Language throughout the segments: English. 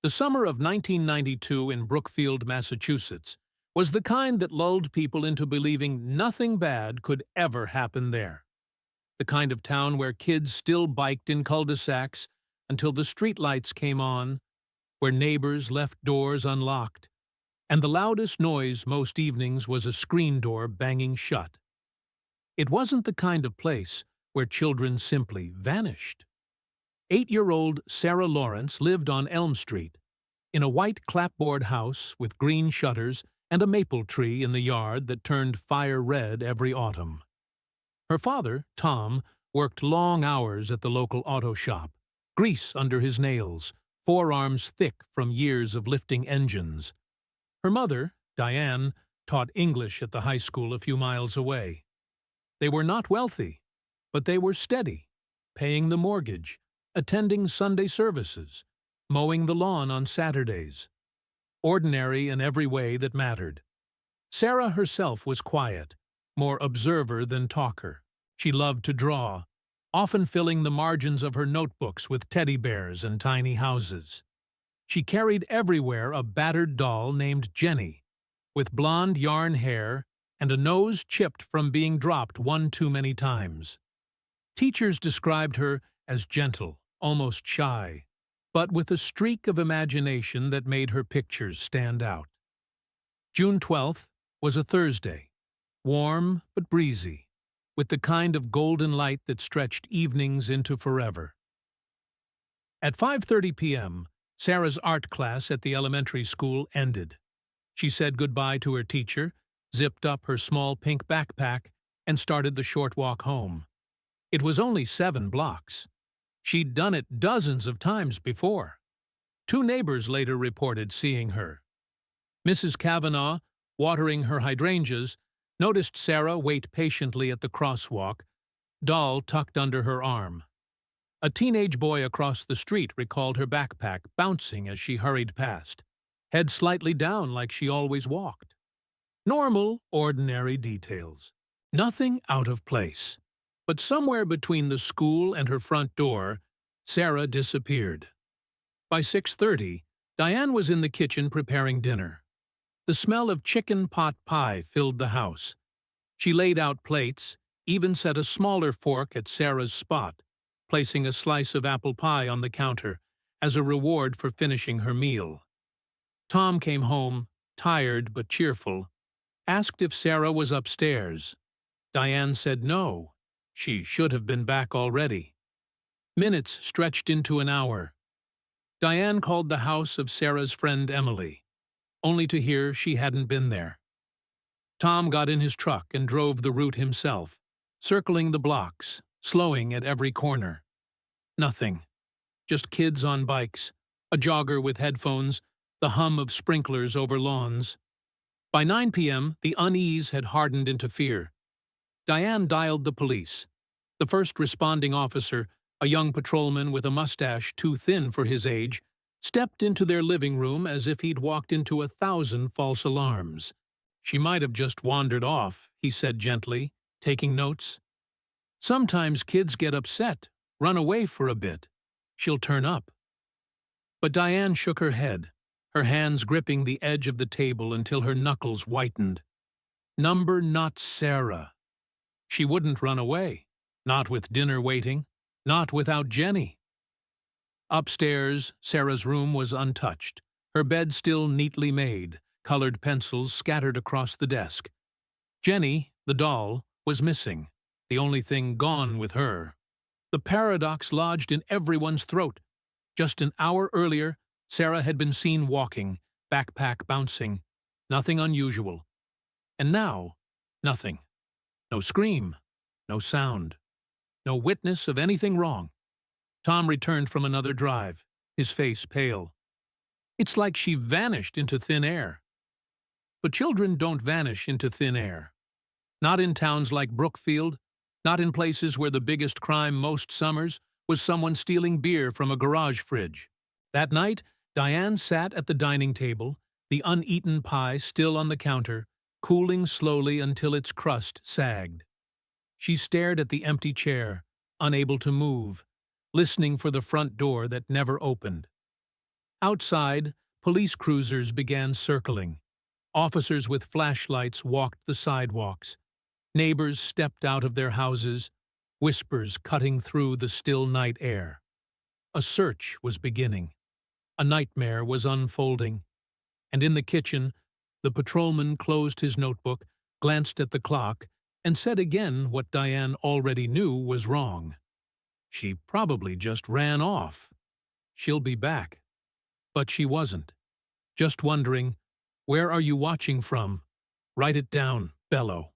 The summer of 1992 in Brookfield, Massachusetts, was the kind that lulled people into believing nothing bad could ever happen there. The kind of town where kids still biked in cul-de-sacs until the streetlights came on, where neighbors left doors unlocked, and the loudest noise most evenings was a screen door banging shut. It wasn't the kind of place where children simply vanished. 8-year-old Sarah Lawrence lived on Elm Street, in a white clapboard house with green shutters and a maple tree in the yard that turned fire red every autumn. Her father, Tom, worked long hours at the local auto shop, grease under his nails, forearms thick from years of lifting engines. Her mother, Diane, taught English at the high school a few miles away. They were not wealthy, but they were steady, paying the mortgage, attending Sunday services, mowing the lawn on Saturdays. Ordinary in every way that mattered. Sarah herself was quiet, more observer than talker. She loved to draw, often filling the margins of her notebooks with teddy bears and tiny houses. She carried everywhere a battered doll named Jenny, with blonde yarn hair and a nose chipped from being dropped one too many times. Teachers described her as gentle, almost shy, but with a streak of imagination that made her pictures stand out. June 12th was a Thursday, warm but breezy, with the kind of golden light that stretched evenings into forever. At 5:30 p.m., Sarah's art class at the elementary school ended. She said goodbye to her teacher, zipped up her small pink backpack, and started the short walk home. It was only 7 blocks. She'd done it dozens of times before. 2 neighbors later reported seeing her. Mrs. Kavanaugh, watering her hydrangeas, noticed Sarah wait patiently at the crosswalk, doll tucked under her arm. A teenage boy across the street recalled her backpack bouncing as she hurried past, head slightly down like she always walked. Normal, ordinary details. Nothing out of place. But somewhere between the school and her front door, Sarah disappeared. By 6:30, Diane was in the kitchen preparing dinner. The smell of chicken pot pie filled the house. She laid out plates, even set a smaller fork at Sarah's spot, placing a slice of apple pie on the counter as a reward for finishing her meal. Tom came home, tired but cheerful, asked if Sarah was upstairs. Diane said no. She should have been back already. Minutes stretched into an hour. Diane called the house of Sarah's friend Emily, only to hear she hadn't been there. Tom got in his truck and drove the route himself, circling the blocks, slowing at every corner. Nothing. Just kids on bikes, a jogger with headphones, the hum of sprinklers over lawns. By 9 p.m., the unease had hardened into fear. Diane dialed the police. The first responding officer, a young patrolman with a mustache too thin for his age, stepped into their living room as if he'd walked into 1,000 false alarms. "She might have just wandered off," he said gently, taking notes. "Sometimes kids get upset, run away for a bit. She'll turn up." But Diane shook her head, her hands gripping the edge of the table until her knuckles whitened. Number not Sarah. She wouldn't run away, not with dinner waiting, not without Jenny. Upstairs, Sarah's room was untouched, her bed still neatly made, colored pencils scattered across the desk. Jenny, the doll, was missing, the only thing gone with her. The paradox lodged in everyone's throat. Just an hour earlier, Sarah had been seen walking, backpack bouncing. Nothing unusual. And now, nothing. No scream, no sound, no witness of anything wrong. Tom returned from another drive, his face pale. It's like she vanished into thin air. But children don't vanish into thin air. Not in towns like Brookfield, not in places where the biggest crime most summers was someone stealing beer from a garage fridge. That night, Diane sat at the dining table, the uneaten pie still on the counter, cooling slowly until its crust sagged. She stared at the empty chair, unable to move, listening for the front door that never opened. Outside, police cruisers began circling. Officers with flashlights walked the sidewalks. Neighbors stepped out of their houses, whispers cutting through the still night air. A search was beginning. A nightmare was unfolding. And in the kitchen, the patrolman closed his notebook, glanced at the clock, and said again what Diane already knew was wrong. She probably just ran off. She'll be back. But she wasn't. Just wondering, where are you watching from? Write it down, bellow.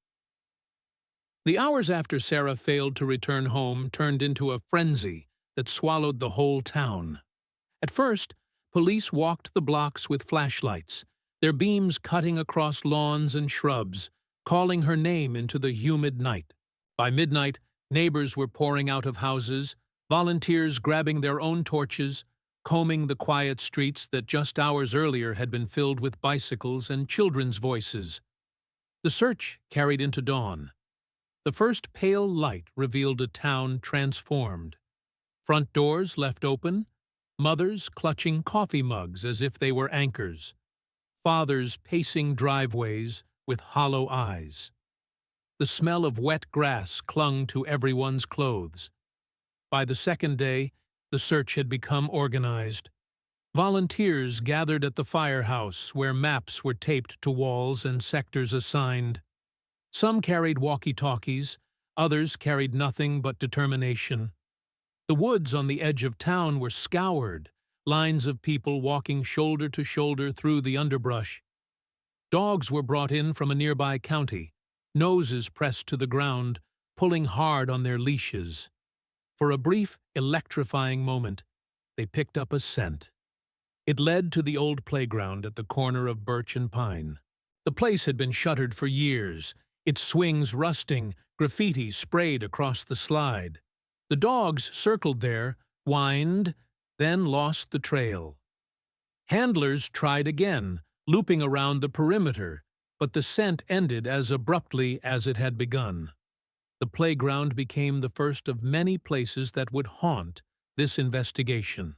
The hours after Sarah failed to return home turned into a frenzy that swallowed the whole town. At first, police walked the blocks with flashlights, their beams cutting across lawns and shrubs, calling her name into the humid night. By midnight, neighbors were pouring out of houses, volunteers grabbing their own torches, combing the quiet streets that just hours earlier had been filled with bicycles and children's voices. The search carried into dawn. The first pale light revealed a town transformed. Front doors left open, mothers clutching coffee mugs as if they were anchors, fathers pacing driveways with hollow eyes. The smell of wet grass clung to everyone's clothes. By the second day, the search had become organized. Volunteers gathered at the firehouse where maps were taped to walls and sectors assigned. Some carried walkie-talkies, others carried nothing but determination. The woods on the edge of town were scoured, lines of people walking shoulder to shoulder through the underbrush. Dogs were brought in from a nearby county, noses pressed to the ground, pulling hard on their leashes. For a brief, electrifying moment, they picked up a scent. It led to the old playground at the corner of Birch and Pine. The place had been shuttered for years, its swings rusting, graffiti sprayed across the slide. The dogs circled there, whined, then lost the trail. Handlers tried again, looping around the perimeter, but the scent ended as abruptly as it had begun. The playground became the first of many places that would haunt this investigation.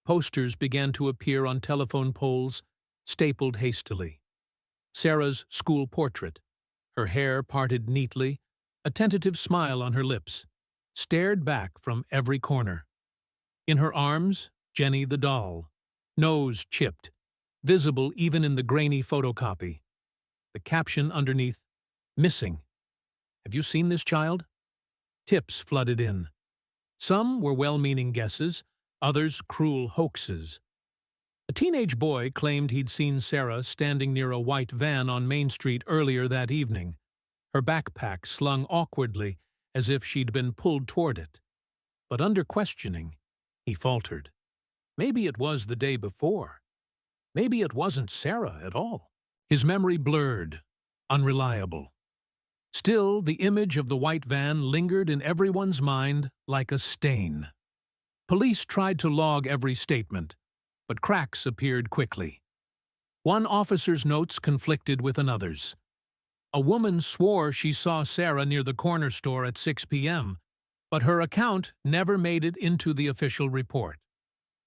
Posters began to appear on telephone poles, stapled hastily. Sarah's school portrait, her hair parted neatly, a tentative smile on her lips, stared back from every corner. In her arms, Jenny the doll, nose chipped, visible even in the grainy photocopy. The caption underneath, "Missing. Have you seen this child?" Tips flooded in. Some were well-meaning guesses, others cruel hoaxes. A teenage boy claimed he'd seen Sarah standing near a white van on Main Street earlier that evening, her backpack slung awkwardly as if she'd been pulled toward it. But under questioning, he faltered. Maybe it was the day before. Maybe it wasn't Sarah at all. His memory blurred, unreliable. Still, the image of the white van lingered in everyone's mind like a stain. Police tried to log every statement, but cracks appeared quickly. One officer's notes conflicted with another's. A woman swore she saw Sarah near the corner store at 6 p.m., but her account never made it into the official report.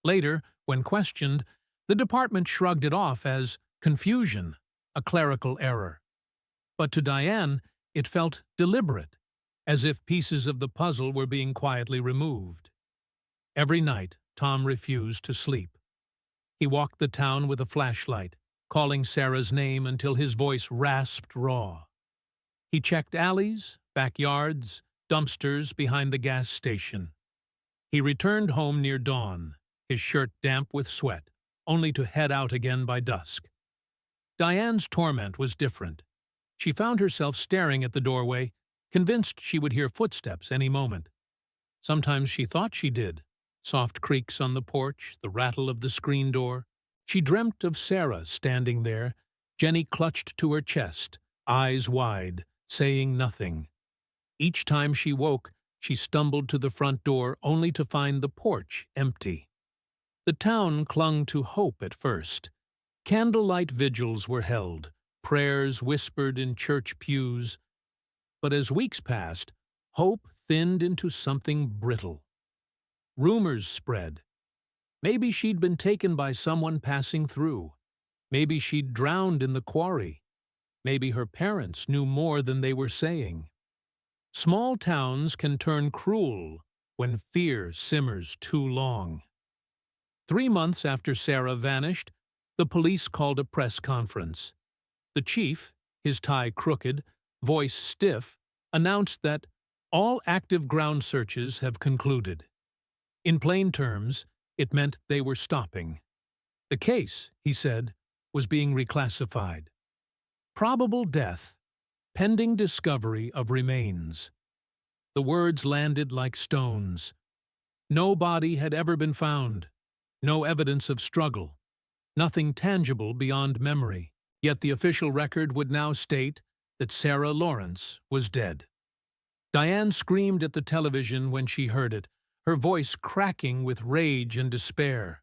Later, when questioned, the department shrugged it off as confusion, a clerical error. But to Diane, it felt deliberate, as if pieces of the puzzle were being quietly removed. Every night, Tom refused to sleep. He walked the town with a flashlight, calling Sarah's name until his voice rasped raw. He checked alleys, backyards, dumpsters behind the gas station. He returned home near dawn, his shirt damp with sweat, only to head out again by dusk. Diane's torment was different. She found herself staring at the doorway, convinced she would hear footsteps any moment. Sometimes she thought she did. Soft creaks on the porch, the rattle of the screen door. She dreamt of Sarah standing there, Jenny clutched to her chest, eyes wide, saying nothing. Each time she woke, she stumbled to the front door only to find the porch empty. The town clung to hope at first. Candlelight vigils were held, prayers whispered in church pews. But as weeks passed, hope thinned into something brittle. Rumors spread. Maybe she'd been taken by someone passing through. Maybe she'd drowned in the quarry. Maybe her parents knew more than they were saying. Small towns can turn cruel when fear simmers too long. 3 months after Sarah vanished, the police called a press conference. The chief, his tie crooked, voice stiff, announced that all active ground searches have concluded. In plain terms, it meant they were stopping. The case, he said, was being reclassified. Probable death, pending discovery of remains. The words landed like stones. No body had ever been found. No evidence of struggle. Nothing tangible beyond memory. Yet the official record would now state that Sarah Lawrence was dead. Diane screamed at the television when she heard it, her voice cracking with rage and despair.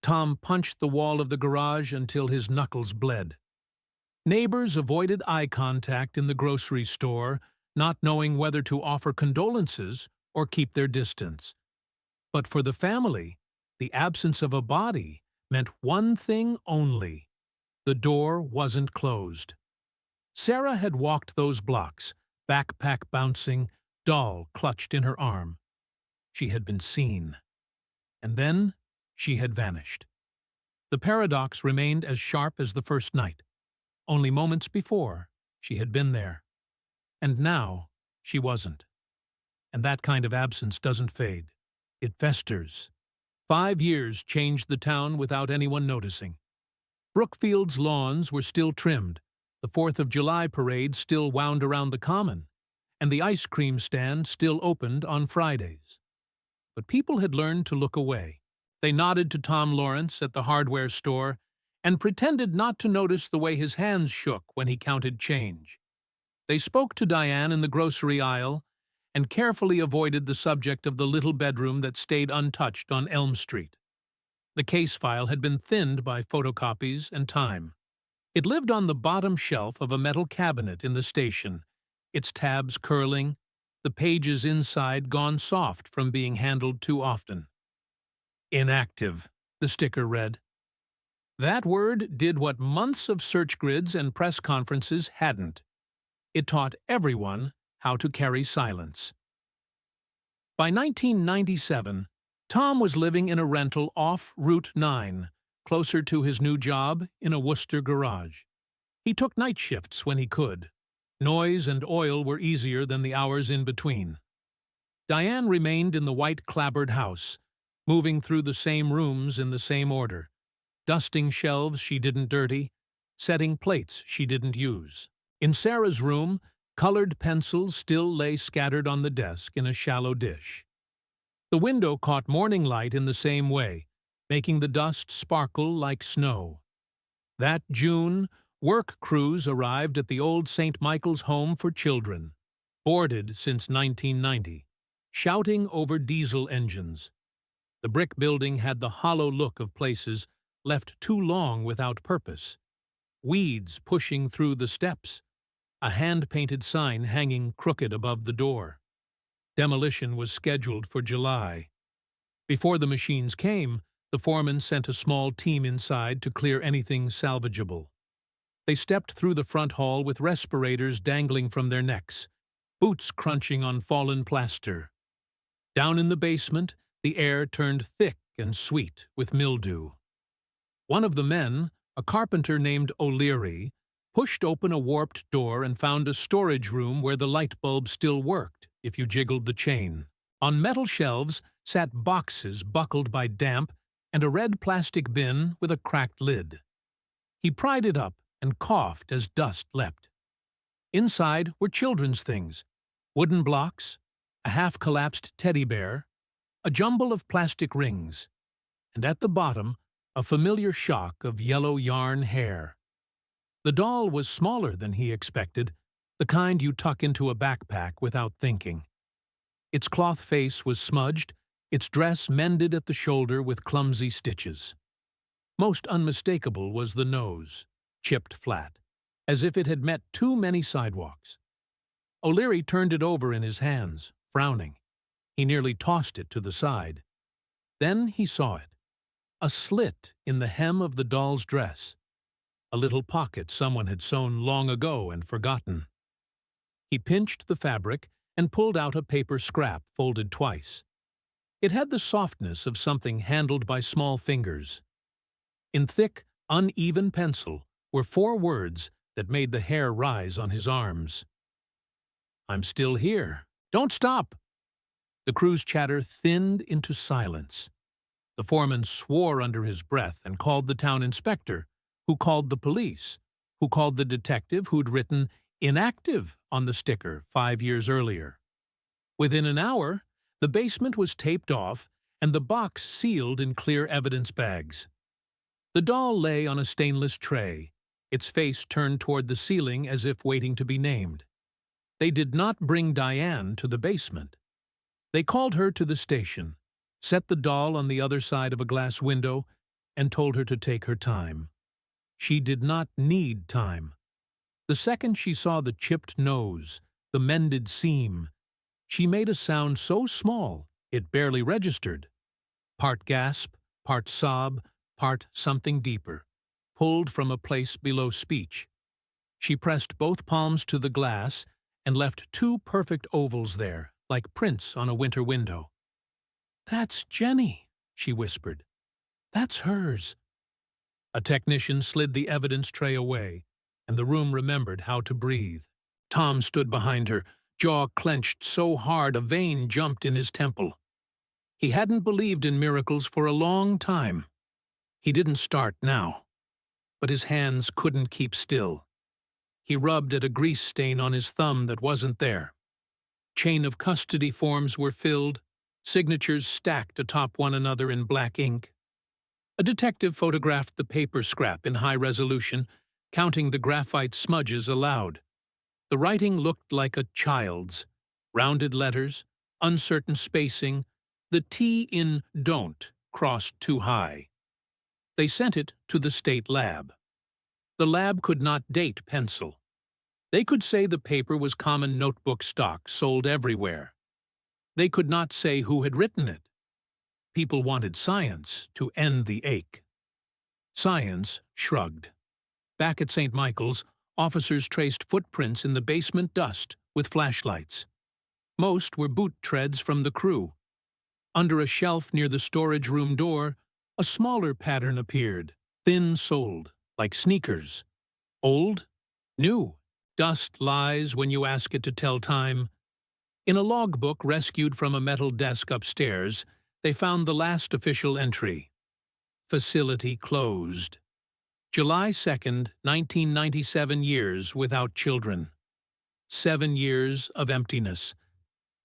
Tom punched the wall of the garage until his knuckles bled. Neighbors avoided eye contact in the grocery store, not knowing whether to offer condolences or keep their distance. But for the family, the absence of a body meant one thing only: the door wasn't closed. Sarah had walked those blocks, backpack bouncing, doll clutched in her arm. She had been seen. And then she had vanished. The paradox remained as sharp as the first night. Only moments before, she had been there. And now, she wasn't. And that kind of absence doesn't fade. It festers. 5 years changed the town without anyone noticing. Brookfield's lawns were still trimmed, the 4th of July parade still wound around the common, and the ice cream stand still opened on Fridays. But people had learned to look away. They nodded to Tom Lawrence at the hardware store and pretended not to notice the way his hands shook when he counted change. They spoke to Diane in the grocery aisle and carefully avoided the subject of the little bedroom that stayed untouched on Elm Street. The case file had been thinned by photocopies and time. It lived on the bottom shelf of a metal cabinet in the station, its tabs curling, the pages inside gone soft from being handled too often. Inactive, the sticker read. That word did what months of search grids and press conferences hadn't. It taught everyone how to carry silence. By 1997, Tom was living in a rental off Route 9, closer to his new job in a Worcester garage. He took night shifts when he could. Noise and oil were easier than the hours in between. Diane remained in the white clapboard house, moving through the same rooms in the same order, dusting shelves she didn't dirty, setting plates she didn't use. In Sarah's room, colored pencils still lay scattered on the desk in a shallow dish. The window caught morning light in the same way, making the dust sparkle like snow. That June, work crews arrived at the old St. Michael's Home for Children, boarded since 1990, shouting over diesel engines. The brick building had the hollow look of places left too long without purpose. Weeds pushing through the steps. A hand-painted sign hanging crooked above the door. Demolition was scheduled for July. Before the machines came, the foreman sent a small team inside to clear anything salvageable. They stepped through the front hall with respirators dangling from their necks, boots crunching on fallen plaster. Down in the basement, the air turned thick and sweet with mildew. One of the men, a carpenter named O'Leary, pushed open a warped door and found a storage room where the light bulb still worked if you jiggled the chain. On metal shelves sat boxes buckled by damp and a red plastic bin with a cracked lid. He pried it up and coughed as dust leapt. Inside were children's things, wooden blocks, a half-collapsed teddy bear, a jumble of plastic rings, and at the bottom a familiar shock of yellow yarn hair. The doll was smaller than he expected, the kind you tuck into a backpack without thinking. Its cloth face was smudged, its dress mended at the shoulder with clumsy stitches. Most unmistakable was the nose, chipped flat, as if it had met too many sidewalks. O'Leary turned it over in his hands, frowning. He nearly tossed it to the side. Then he saw it. a slit in the hem of the doll's dress, a little pocket someone had sewn long ago and forgotten. He pinched the fabric and pulled out a paper scrap folded twice. It had the softness of something handled by small fingers. In thick, uneven pencil were 4 words that made the hair rise on his arms. "I'm still here. Don't stop!" The crew's chatter thinned into silence. The foreman swore under his breath and called the town inspector, who called the police, who called the detective who'd written "inactive" on the sticker 5 years earlier. Within an hour, the basement was taped off and the box sealed in clear evidence bags. The doll lay on a stainless tray, its face turned toward the ceiling as if waiting to be named. They did not bring Diane to the basement. They called her to the station, set the doll on the other side of a glass window, and told her to take her time. She did not need time. The second she saw the chipped nose, the mended seam, she made a sound so small it barely registered. Part gasp, part sob, part something deeper, pulled from a place below speech. She pressed both palms to the glass and left 2 perfect ovals there, like prints on a winter window. "That's Jenny," she whispered. "That's hers." A technician slid the evidence tray away, and the room remembered how to breathe. Tom stood behind her, jaw clenched so hard a vein jumped in his temple. He hadn't believed in miracles for a long time. He didn't start now. But his hands couldn't keep still. He rubbed at a grease stain on his thumb that wasn't there. Chain of custody forms were filled, signatures stacked atop one another in black ink. A detective photographed the paper scrap in high resolution, counting the graphite smudges aloud. The writing looked like a child's. Rounded letters, uncertain spacing, the T in "don't" crossed too high. They sent it to the state lab. The lab could not date pencil. They could say the paper was common notebook stock sold everywhere. They could not say who had written it. People wanted science to end the ache. Science shrugged. Back at St. Michael's, officers traced footprints in the basement dust with flashlights. Most were boot treads from the crew. Under a shelf near the storage room door, a smaller pattern appeared, thin-soled, like sneakers. Old? New. Dust lies when you ask it to tell time. In a logbook rescued from a metal desk upstairs, they found the last official entry. Facility closed. July 2nd, 1997 years without children. 7 years of emptiness.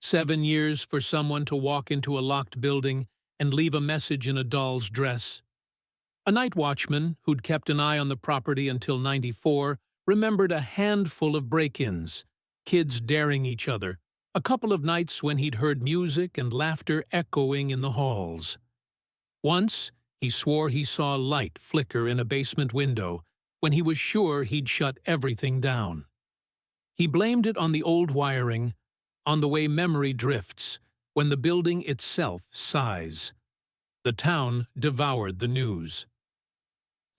7 years for someone to walk into a locked building and leave a message in a doll's dress. A night watchman, who'd kept an eye on the property until '94, remembered a handful of break-ins, kids daring each other, a couple of nights when he'd heard music and laughter echoing in the halls. Once, he swore he saw light flicker in a basement window when he was sure he'd shut everything down. He blamed it on the old wiring, on the way memory drifts, when the building itself sighs. The town devoured the news.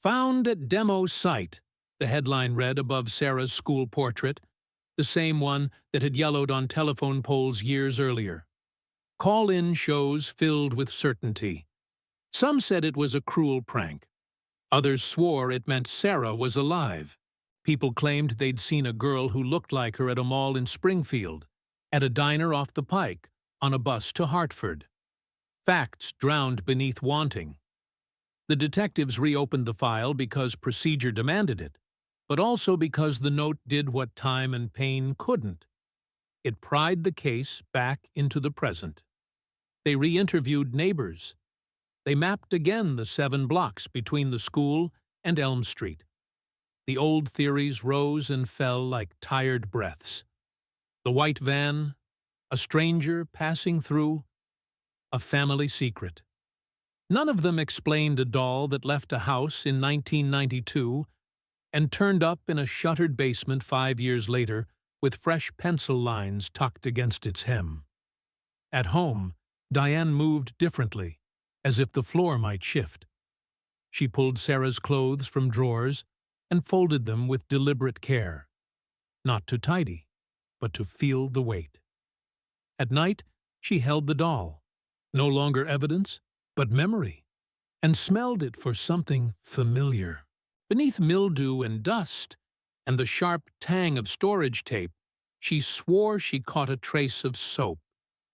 "Found at demo site," the headline read above Sarah's school portrait, the same one that had yellowed on telephone poles years earlier. Call-in shows filled with certainty. Some said it was a cruel prank. Others swore it meant Sarah was alive. People claimed they'd seen a girl who looked like her at a mall in Springfield, at a diner off the Pike, on a bus to Hartford. Facts drowned beneath wanting. The detectives reopened the file because procedure demanded it, but also because the note did what time and pain couldn't. It pried the case back into the present. They re-interviewed neighbors. They mapped again the 7 blocks between the school and Elm Street. The old theories rose and fell like tired breaths. The white van, a stranger passing through, a family secret. None of them explained a doll that left a house in 1992 and turned up in a shuttered basement 5 years later with fresh pencil lines tucked against its hem. At home, Diane moved differently, as if the floor might shift. She pulled Sarah's clothes from drawers and folded them with deliberate care, not to tidy, but to feel the weight. At night, she held the doll, no longer evidence, but memory, and smelled it for something familiar. Beneath mildew and dust, and the sharp tang of storage tape, she swore she caught a trace of soap.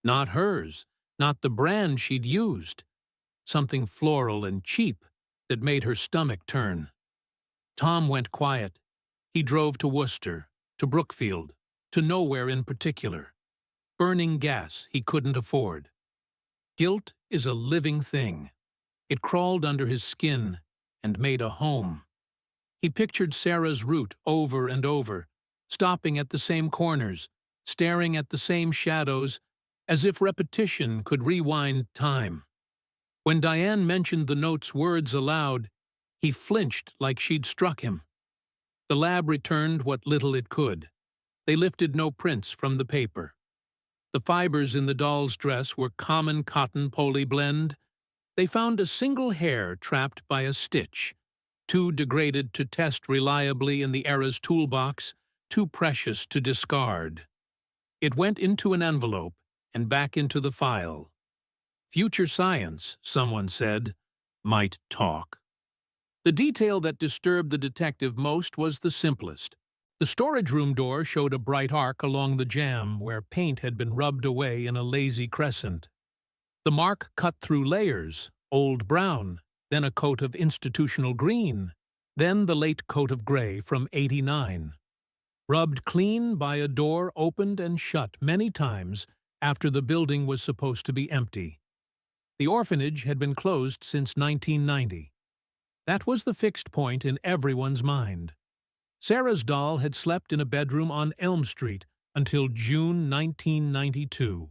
Not hers, not the brand she'd used. Something floral and cheap that made her stomach turn. Tom went quiet. He drove to Worcester, to Brookfield, to nowhere in particular. Burning gas he couldn't afford. Guilt is a living thing. It crawled under his skin and made a home. He pictured Sarah's route over and over, stopping at the same corners, staring at the same shadows, as if repetition could rewind time. When Diane mentioned the note's words aloud, he flinched like she'd struck him. The lab returned what little it could. They lifted no prints from the paper. The fibers in the doll's dress were common cotton poly blend. They found a single hair trapped by a stitch, too degraded to test reliably in the era's toolbox, too precious to discard. It went into an envelope and back into the file. Future science, someone said, might talk. The detail that disturbed the detective most was the simplest. The storage room door showed a bright arc along the jamb where paint had been rubbed away in a lazy crescent. The mark cut through layers, old brown, then a coat of institutional green, then the late coat of gray from '89. Rubbed clean by a door opened and shut many times after the building was supposed to be empty. The orphanage had been closed since 1990. That was the fixed point in everyone's mind. Sarah's doll had slept in a bedroom on Elm Street until June 1992.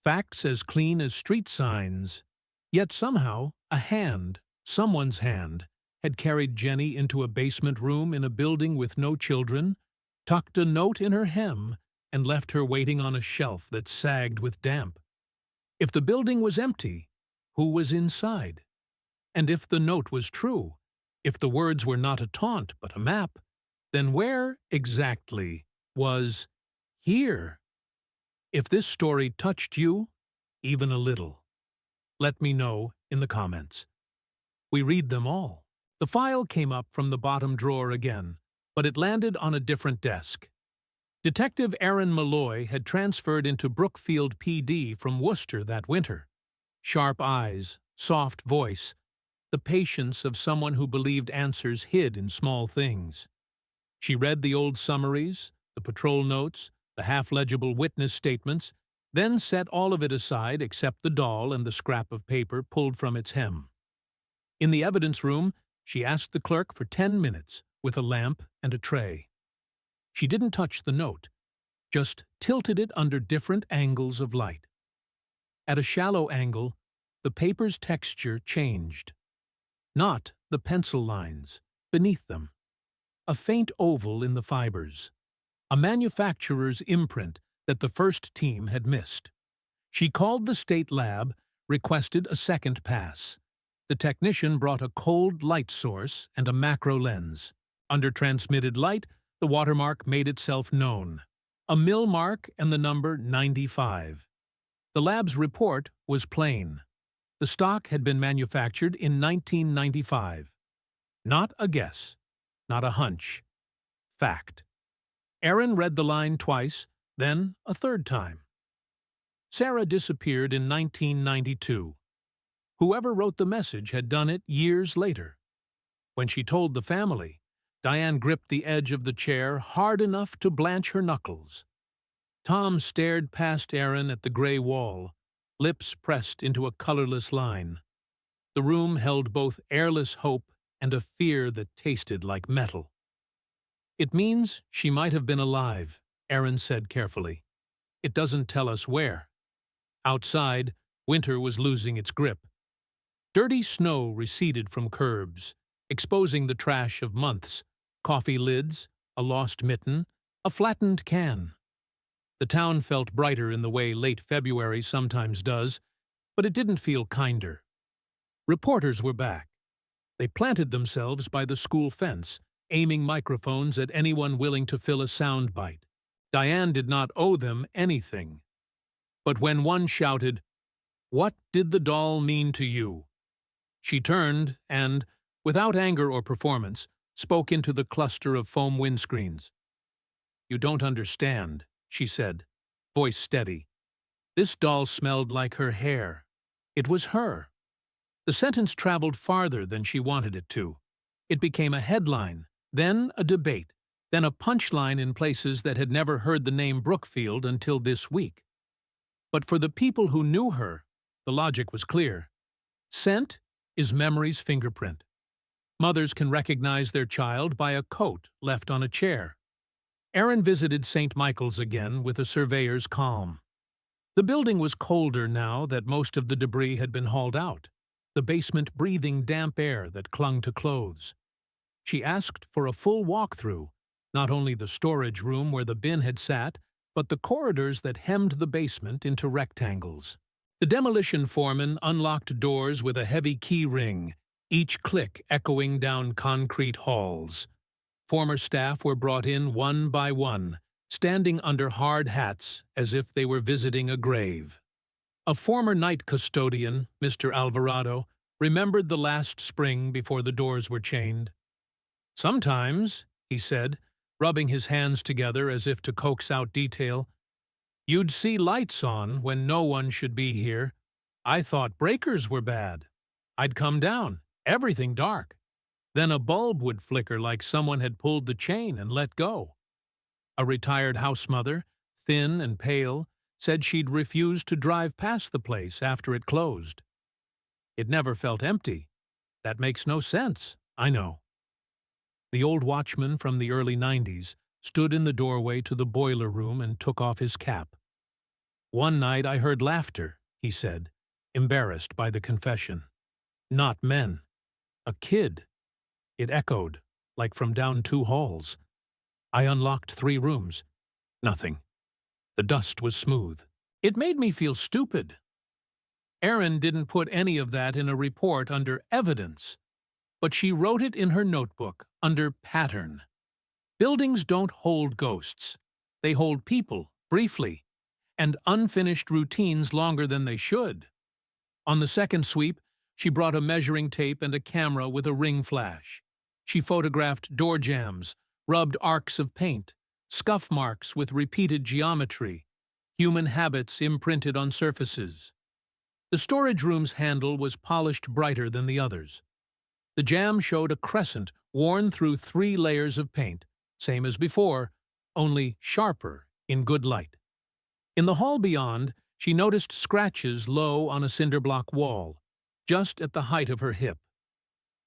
Facts as clean as street signs. Yet somehow, a hand, someone's hand, had carried Jenny into a basement room in a building with no children, tucked a note in her hem, and left her waiting on a shelf that sagged with damp. If the building was empty, who was inside? And if the note was true, if the words were not a taunt but a map, then where, exactly, was here? If this story touched you, even a little, let me know in the comments. We read them all. The file came up from the bottom drawer again, but it landed on a different desk. Detective Aaron Malloy had transferred into Brookfield PD from Worcester that winter. Sharp eyes, soft voice, the patience of someone who believed answers hid in small things. She read the old summaries, the patrol notes, the half-legible witness statements, then set all of it aside except the doll and the scrap of paper pulled from its hem. In the evidence room, she asked the clerk for 10 minutes, with a lamp and a tray. She didn't touch the note, just tilted it under different angles of light. At a shallow angle, the paper's texture changed. Not the pencil lines, beneath them. A faint oval in the fibers. A manufacturer's imprint that the first team had missed. She called the state lab, requested a second pass. The technician brought a cold light source and a macro lens. Under transmitted light, the watermark made itself known. A mill mark and the number 95. The lab's report was plain. The stock had been manufactured in 1995. Not a guess, not a hunch. Fact. Aaron read the line twice, then a third time. Sarah disappeared in 1992. Whoever wrote the message had done it years later. When she told the family, Diane gripped the edge of the chair hard enough to blanch her knuckles. Tom stared past Aaron at the gray wall, lips pressed into a colorless line. The room held both airless hope and a fear that tasted like metal. "It means she might have been alive," Aaron said carefully. "It doesn't tell us where." Outside, winter was losing its grip. Dirty snow receded from curbs, exposing the trash of months, coffee lids, a lost mitten, a flattened can. The town felt brighter in the way late February sometimes does, but it didn't feel kinder. Reporters were back. They planted themselves by the school fence, aiming microphones at anyone willing to fill a sound bite. Diane did not owe them anything. But when one shouted, "What did the doll mean to you?" she turned and, without anger or performance, spoke into the cluster of foam windscreens. "You don't understand," she said, voice steady. "This doll smelled like her hair. It was her." The sentence traveled farther than she wanted it to. It became a headline, then a debate, then a punchline in places that had never heard the name Brookfield until this week. But for the people who knew her, the logic was clear. Scent is memory's fingerprint. Mothers can recognize their child by a coat left on a chair. Aaron visited St. Michael's again with a surveyor's calm. The building was colder now that most of the debris had been hauled out, the basement breathing damp air that clung to clothes. She asked for a full walkthrough, not only the storage room where the bin had sat, but the corridors that hemmed the basement into rectangles. The demolition foreman unlocked doors with a heavy key ring, each click echoing down concrete halls. Former staff were brought in one by one, standing under hard hats as if they were visiting a grave. A former night custodian, Mr. Alvarado, remembered the last spring before the doors were chained. "Sometimes," he said, rubbing his hands together as if to coax out detail, "you'd see lights on when no one should be here. I thought breakers were bad. I'd come down, everything dark. Then a bulb would flicker like someone had pulled the chain and let go." A retired house mother, thin and pale, said she'd refused to drive past the place after it closed. "It never felt empty. That makes no sense, I know." The old watchman from the early 90s stood in the doorway to the boiler room and took off his cap. "One night I heard laughter," he said, embarrassed by the confession. "Not men. A kid." It echoed, like from down 2 halls. I unlocked 3 rooms. Nothing. The dust was smooth. It made me feel stupid. Erin didn't put any of that in a report under evidence, but she wrote it in her notebook under pattern. Buildings don't hold ghosts. They hold people, briefly, and unfinished routines longer than they should. On the second sweep, she brought a measuring tape and a camera with a ring flash. She photographed door jambs, rubbed arcs of paint, scuff marks with repeated geometry, human habits imprinted on surfaces. The storage room's handle was polished brighter than the others. The jamb showed a crescent worn through 3 layers of paint, same as before, only sharper in good light. In the hall beyond, she noticed scratches low on a cinder-block wall, just at the height of her hip.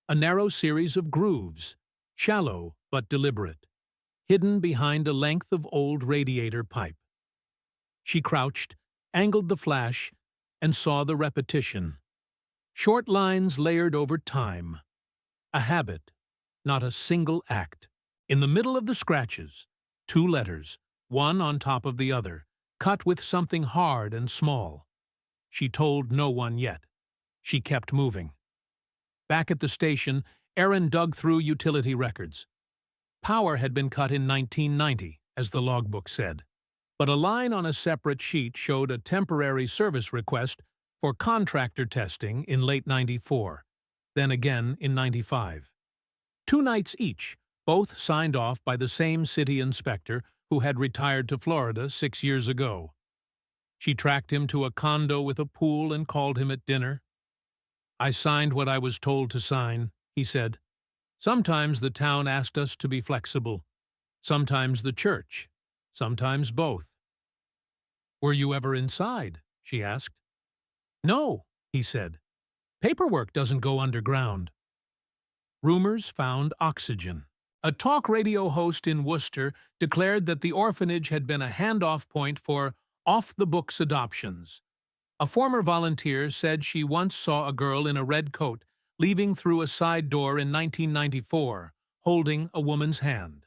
A narrow series of grooves, shallow but deliberate, hidden behind a length of old radiator pipe. She crouched, angled the flash, and saw the repetition. Short lines layered over time. A habit, not a single act. In the middle of the scratches, 2 letters, one on top of the other, cut with something hard and small. She told no one yet. She kept moving. Back at the station, Erin dug through utility records. Power had been cut in 1990, as the logbook said, but a line on a separate sheet showed a temporary service request for contractor testing in late '94, then again in '95. 2 nights each, both signed off by the same city inspector who had retired to Florida 6 years ago. She tracked him to a condo with a pool and called him at dinner. "I signed what I was told to sign," he said. "Sometimes the town asked us to be flexible. Sometimes the church. Sometimes both." "Were you ever inside?" she asked. "No," he said. "Paperwork doesn't go underground." Rumors found oxygen. A talk radio host in Worcester declared that the orphanage had been a handoff point for off-the-books adoptions. A former volunteer said she once saw a girl in a red coat leaving through a side door in 1994, holding a woman's hand.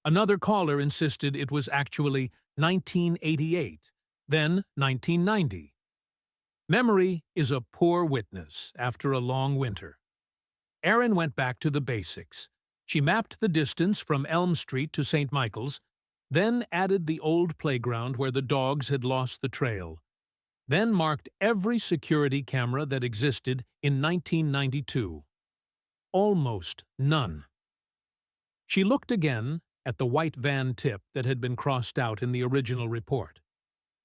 Another caller insisted it was actually 1988, then 1990. Memory is a poor witness after a long winter. Erin went back to the basics. She mapped the distance from Elm Street to St. Michael's, then added the old playground where the dogs had lost the trail, then marked every security camera that existed in 1992. Almost none. She looked again at the white van tip that had been crossed out in the original report.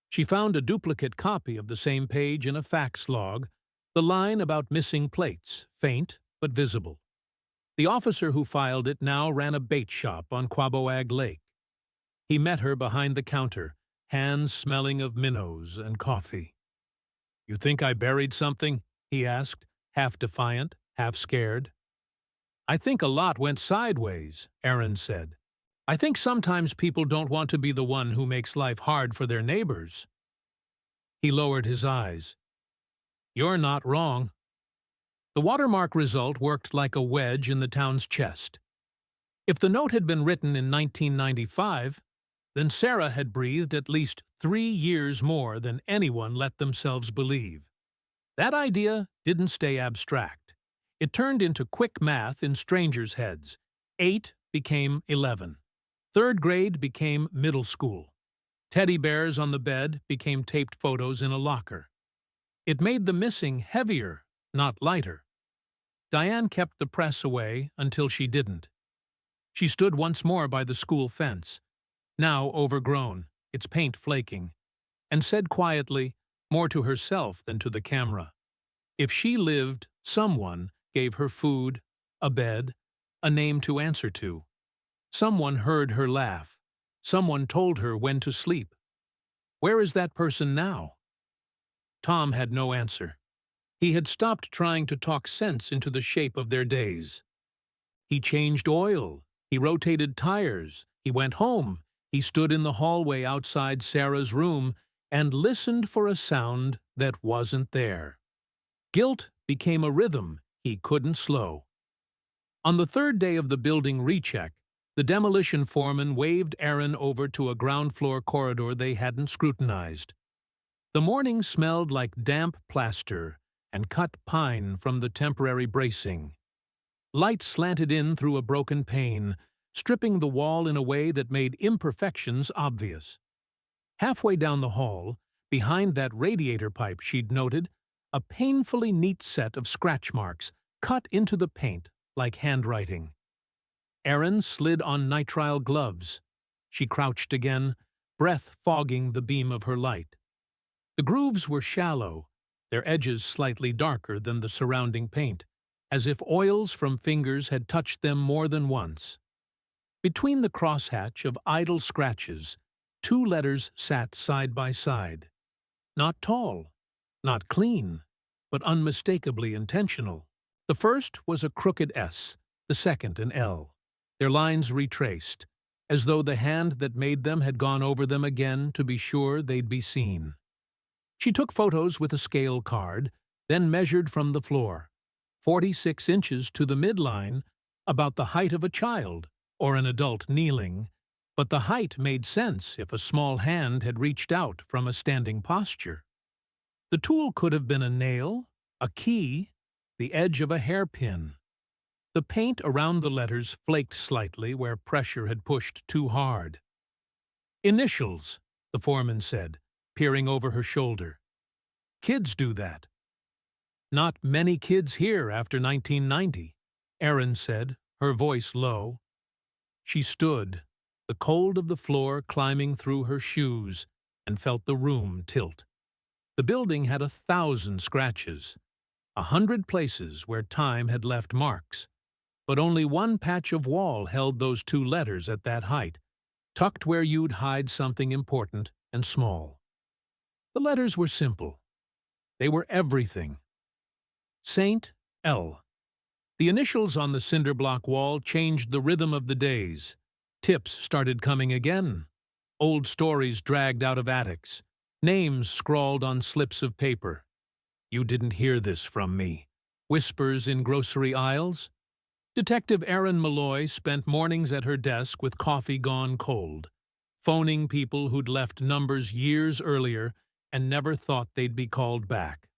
She found a duplicate copy of the same page in a fax log, the line about missing plates, faint but visible. The officer who filed it now ran a bait shop on Quaboag Lake. He met her behind the counter, hands smelling of minnows and coffee. "You think I buried something?" he asked, half defiant, half scared. "I think a lot went sideways," Erin said. "I think sometimes people don't want to be the one who makes life hard for their neighbors." He lowered his eyes. "You're not wrong." The watermark result worked like a wedge in the town's chest. If the note had been written in 1995, then Sarah had breathed at least 3 years more than anyone let themselves believe. That idea didn't stay abstract. It turned into quick math in strangers' heads. 8 became 11. 3rd grade became middle school. Teddy bears on the bed became taped photos in a locker. It made the missing heavier, not lighter. Diane kept the press away until she didn't. She stood once more by the school fence, now overgrown, its paint flaking, and said quietly, more to herself than to the camera, if she lived, someone gave her food, a bed, a name to answer to. Someone heard her laugh. Someone told her when to sleep. Where is that person now? Tom had no answer. He had stopped trying to talk sense into the shape of their days. He changed oil. He rotated tires. He went home. He stood in the hallway outside Sarah's room and listened for a sound that wasn't there. Guilt became a rhythm he couldn't slow. On the 3rd day of the building recheck, the demolition foreman waved Erin over to a ground-floor corridor they hadn't scrutinized. The morning smelled like damp plaster and cut pine from the temporary bracing. Light slanted in through a broken pane, stripping the wall in a way that made imperfections obvious. Halfway down the hall, behind that radiator pipe she'd noted, a painfully neat set of scratch marks cut into the paint like handwriting. Erin slid on nitrile gloves. She crouched again, breath fogging the beam of her light. The grooves were shallow, their edges slightly darker than the surrounding paint, as if oils from fingers had touched them more than once. Between the crosshatch of idle scratches, 2 letters sat side by side. Not tall, not clean, but unmistakably intentional. The first was a crooked S, the second an L, their lines retraced, as though the hand that made them had gone over them again to be sure they'd be seen. She took photos with a scale card, then measured from the floor, 46 inches to the midline, about the height of a child or an adult kneeling, but the height made sense if a small hand had reached out from a standing posture. The tool could have been a nail, a key, the edge of a hairpin. The paint around the letters flaked slightly where pressure had pushed too hard. "Initials," the foreman said, peering over her shoulder. "Kids do that." "Not many kids here after 1990, Erin said, her voice low. She stood, the cold of the floor climbing through her shoes, and felt the room tilt. The building had 1,000 scratches, 100 places where time had left marks, but only one patch of wall held those 2 letters at that height, tucked where you'd hide something important and small. The letters were simple. They were everything. Saint L. The initials on the cinder block wall changed the rhythm of the days. Tips started coming again. Old stories dragged out of attics. Names scrawled on slips of paper. "You didn't hear this from me." Whispers in grocery aisles. Detective Erin Malloy spent mornings at her desk with coffee gone cold, phoning people who'd left numbers years earlier and never thought they'd be called back.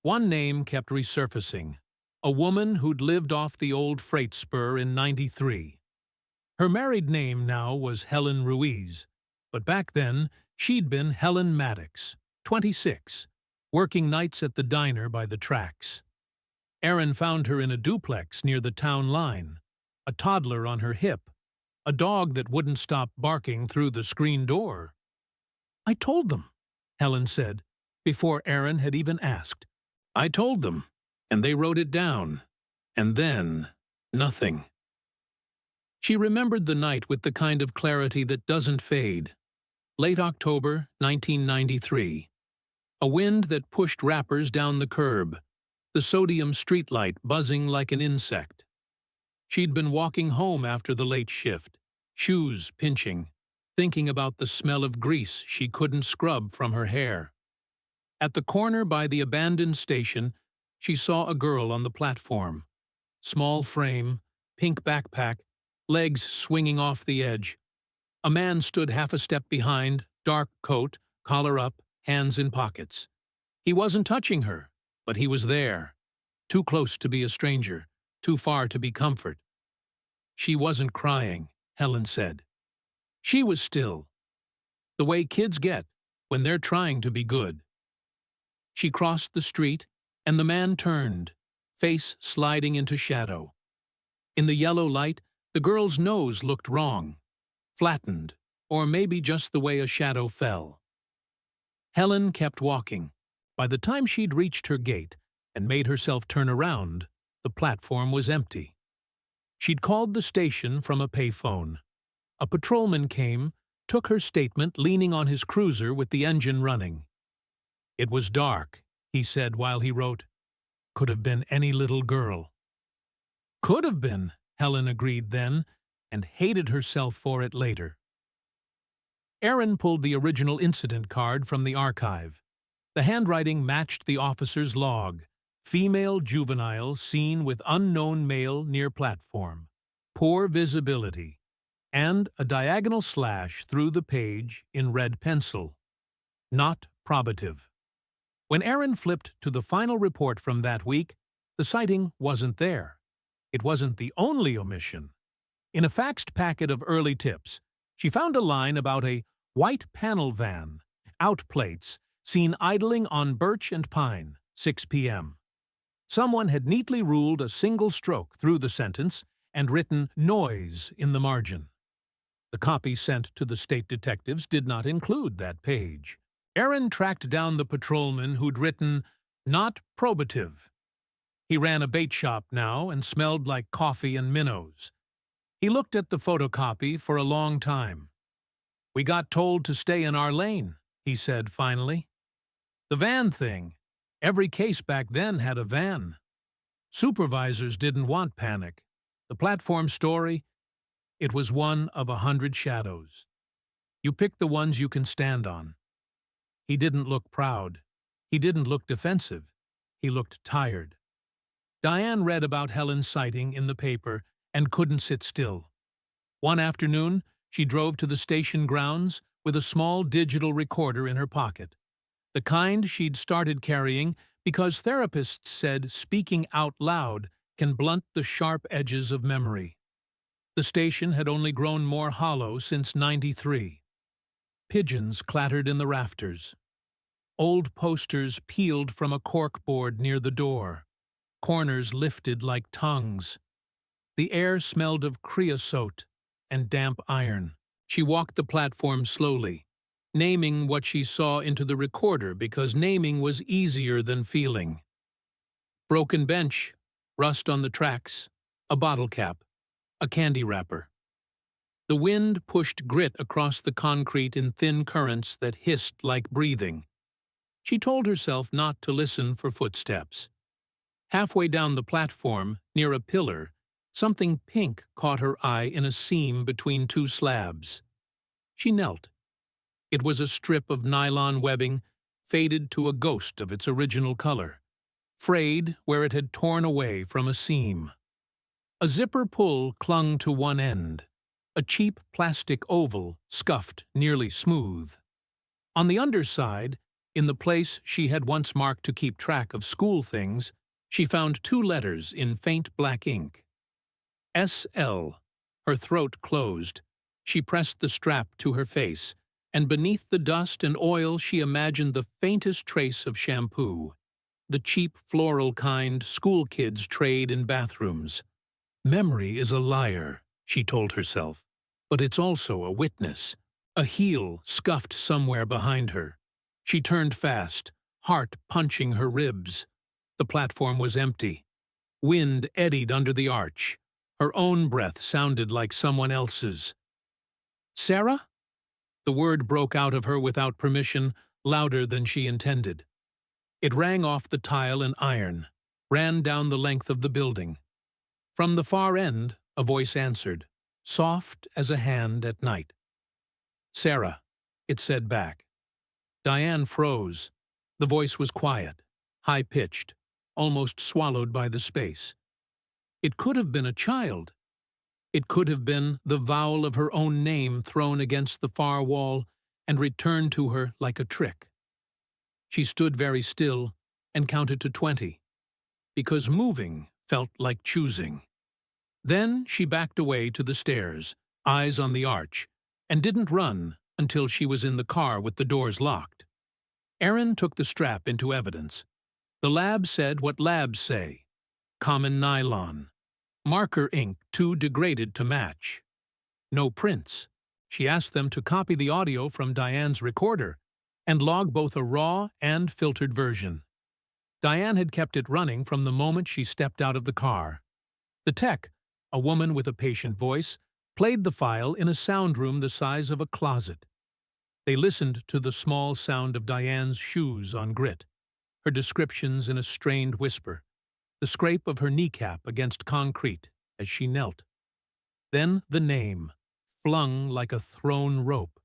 One name kept resurfacing, a woman who'd lived off the old freight spur in '93. Her married name now was Helen Ruiz, but back then she'd been Helen Maddox, 26, working nights at the diner by the tracks. Aaron found her in a duplex near the town line, a toddler on her hip, a dog that wouldn't stop barking through the screen door. "I told them," Helen said, before Aaron had even asked. "I told them, and they wrote it down. And then, nothing." She remembered the night with the kind of clarity that doesn't fade. Late October, 1993. A wind that pushed wrappers down the curb, the sodium streetlight buzzing like an insect. She'd been walking home after the late shift, shoes pinching, thinking about the smell of grease she couldn't scrub from her hair. At the corner by the abandoned station, she saw a girl on the platform. Small frame, pink backpack, legs swinging off the edge. A man stood half a step behind, dark coat, collar up, hands in pockets. He wasn't touching her, but he was there. Too close to be a stranger, too far to be comfort. She wasn't crying, Helen said. She was still. The way kids get when they're trying to be good. She crossed the street, and the man turned, face sliding into shadow. In the yellow light, the girl's nose looked wrong, flattened, or maybe just the way a shadow fell. Helen kept walking. By the time she'd reached her gate and made herself turn around, the platform was empty. She'd called the station from a payphone. A patrolman came, took her statement leaning on his cruiser with the engine running. "It was dark," he said while he wrote. "Could have been any little girl." Could have been, Helen agreed then, and hated herself for it later. Aaron pulled the original incident card from the archive. The handwriting matched the officer's log. Female juvenile seen with unknown male near platform. Poor visibility. And a diagonal slash through the page in red pencil. Not probative. When Aaron flipped to the final report from that week, the sighting wasn't there. It wasn't the only omission. In a faxed packet of early tips, she found a line about a white panel van, out plates, seen idling on Birch and Pine, 6 p.m. Someone had neatly ruled a single stroke through the sentence and written "noise" in the margin. The copy sent to the state detectives did not include that page. Aaron tracked down the patrolman who'd written "not probative." He ran a bait shop now and smelled like coffee and minnows. He looked at the photocopy for a long time. "We got told to stay in our lane," he said finally. "The van thing. Every case back then had a van. Supervisors didn't want panic. The platform story, it was one of 100 shadows. You pick the ones you can stand on." He didn't look proud. He didn't look defensive. He looked tired. Diane read about Helen's sighting in the paper and couldn't sit still. One afternoon, she drove to the station grounds with a small digital recorder in her pocket. The kind she'd started carrying because therapists said speaking out loud can blunt the sharp edges of memory. The station had only grown more hollow since '93. Pigeons clattered in the rafters. Old posters peeled from a corkboard near the door. Corners lifted like tongues. The air smelled of creosote and damp iron. She walked the platform slowly, naming what she saw into the recorder because naming was easier than feeling. Broken bench, rust on the tracks, a bottle cap, a candy wrapper. The wind pushed grit across the concrete in thin currents that hissed like breathing. She told herself not to listen for footsteps. Halfway down the platform, near a pillar, something pink caught her eye in a seam between two slabs. She knelt. It was a strip of nylon webbing, faded to a ghost of its original color, frayed where it had torn away from a seam. A zipper pull clung to one end, a cheap plastic oval, scuffed, nearly smooth. On the underside, in the place she had once marked to keep track of school things, She found 2 letters in faint black ink. SL. Her throat closed. She pressed the strap to her face, and beneath the dust and oil she imagined the faintest trace of shampoo, the cheap floral kind school kids trade in bathrooms. Memory is a liar, she told herself, but it's also a witness. A heel scuffed somewhere behind her. She turned fast, heart punching her ribs. The platform was empty. Wind eddied under the arch. Her own breath sounded like someone else's. "Sarah?" The word broke out of her without permission, louder than she intended. It rang off the tile and iron, ran down the length of the building. From the far end, a voice answered, soft as a hand at night. "Sarah," it said back. Diane froze. The voice was quiet, high-pitched, almost swallowed by the space. It could have been a child. It could have been the vowel of her own name thrown against the far wall and returned to her like a trick. She stood very still and counted to 20, because moving felt like choosing. Then she backed away to the stairs, eyes on the arch, and didn't run until she was in the car with the doors locked. Erin took the strap into evidence. The lab said what labs say. Common nylon. Marker ink too degraded to match. No prints. She asked them to copy the audio from Diane's recorder and log both a raw and filtered version. Diane had kept it running from the moment she stepped out of the car. The tech, a woman with a patient voice, played the file in a sound room the size of a closet. They listened to the small sound of Diane's shoes on grit, her descriptions in a strained whisper, the scrape of her kneecap against concrete as she knelt. Then the name, flung like a thrown rope.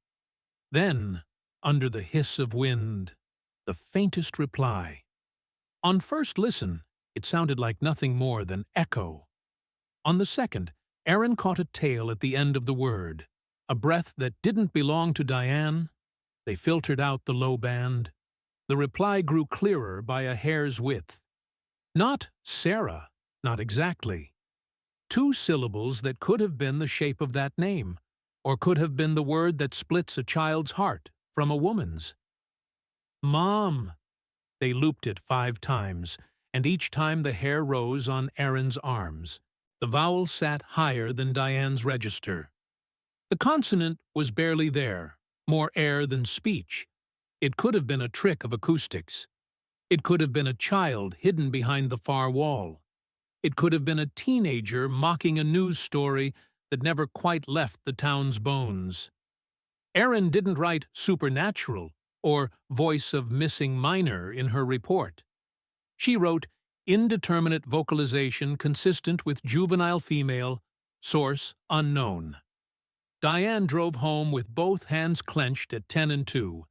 Then, under the hiss of wind, the faintest reply. On first listen, it sounded like nothing more than echo. On the second, Erin caught a tail at the end of the word, a breath that didn't belong to Diane. They filtered out the low band. The reply grew clearer by a hair's width. Not Sarah, not exactly. 2 syllables that could have been the shape of that name, or could have been the word that splits a child's heart from a woman's. Mom. They looped it 5 times, and each time the hair rose on Erin's arms. The vowel sat higher than Diane's register. The consonant was barely there, more air than speech. It could have been a trick of acoustics. It could have been a child hidden behind the far wall. It could have been a teenager mocking a news story that never quite left the town's bones. Erin didn't write supernatural or voice of missing minor in her report. She wrote indeterminate vocalization consistent with juvenile female, source unknown. Diane drove home with both hands clenched at 10 and 2,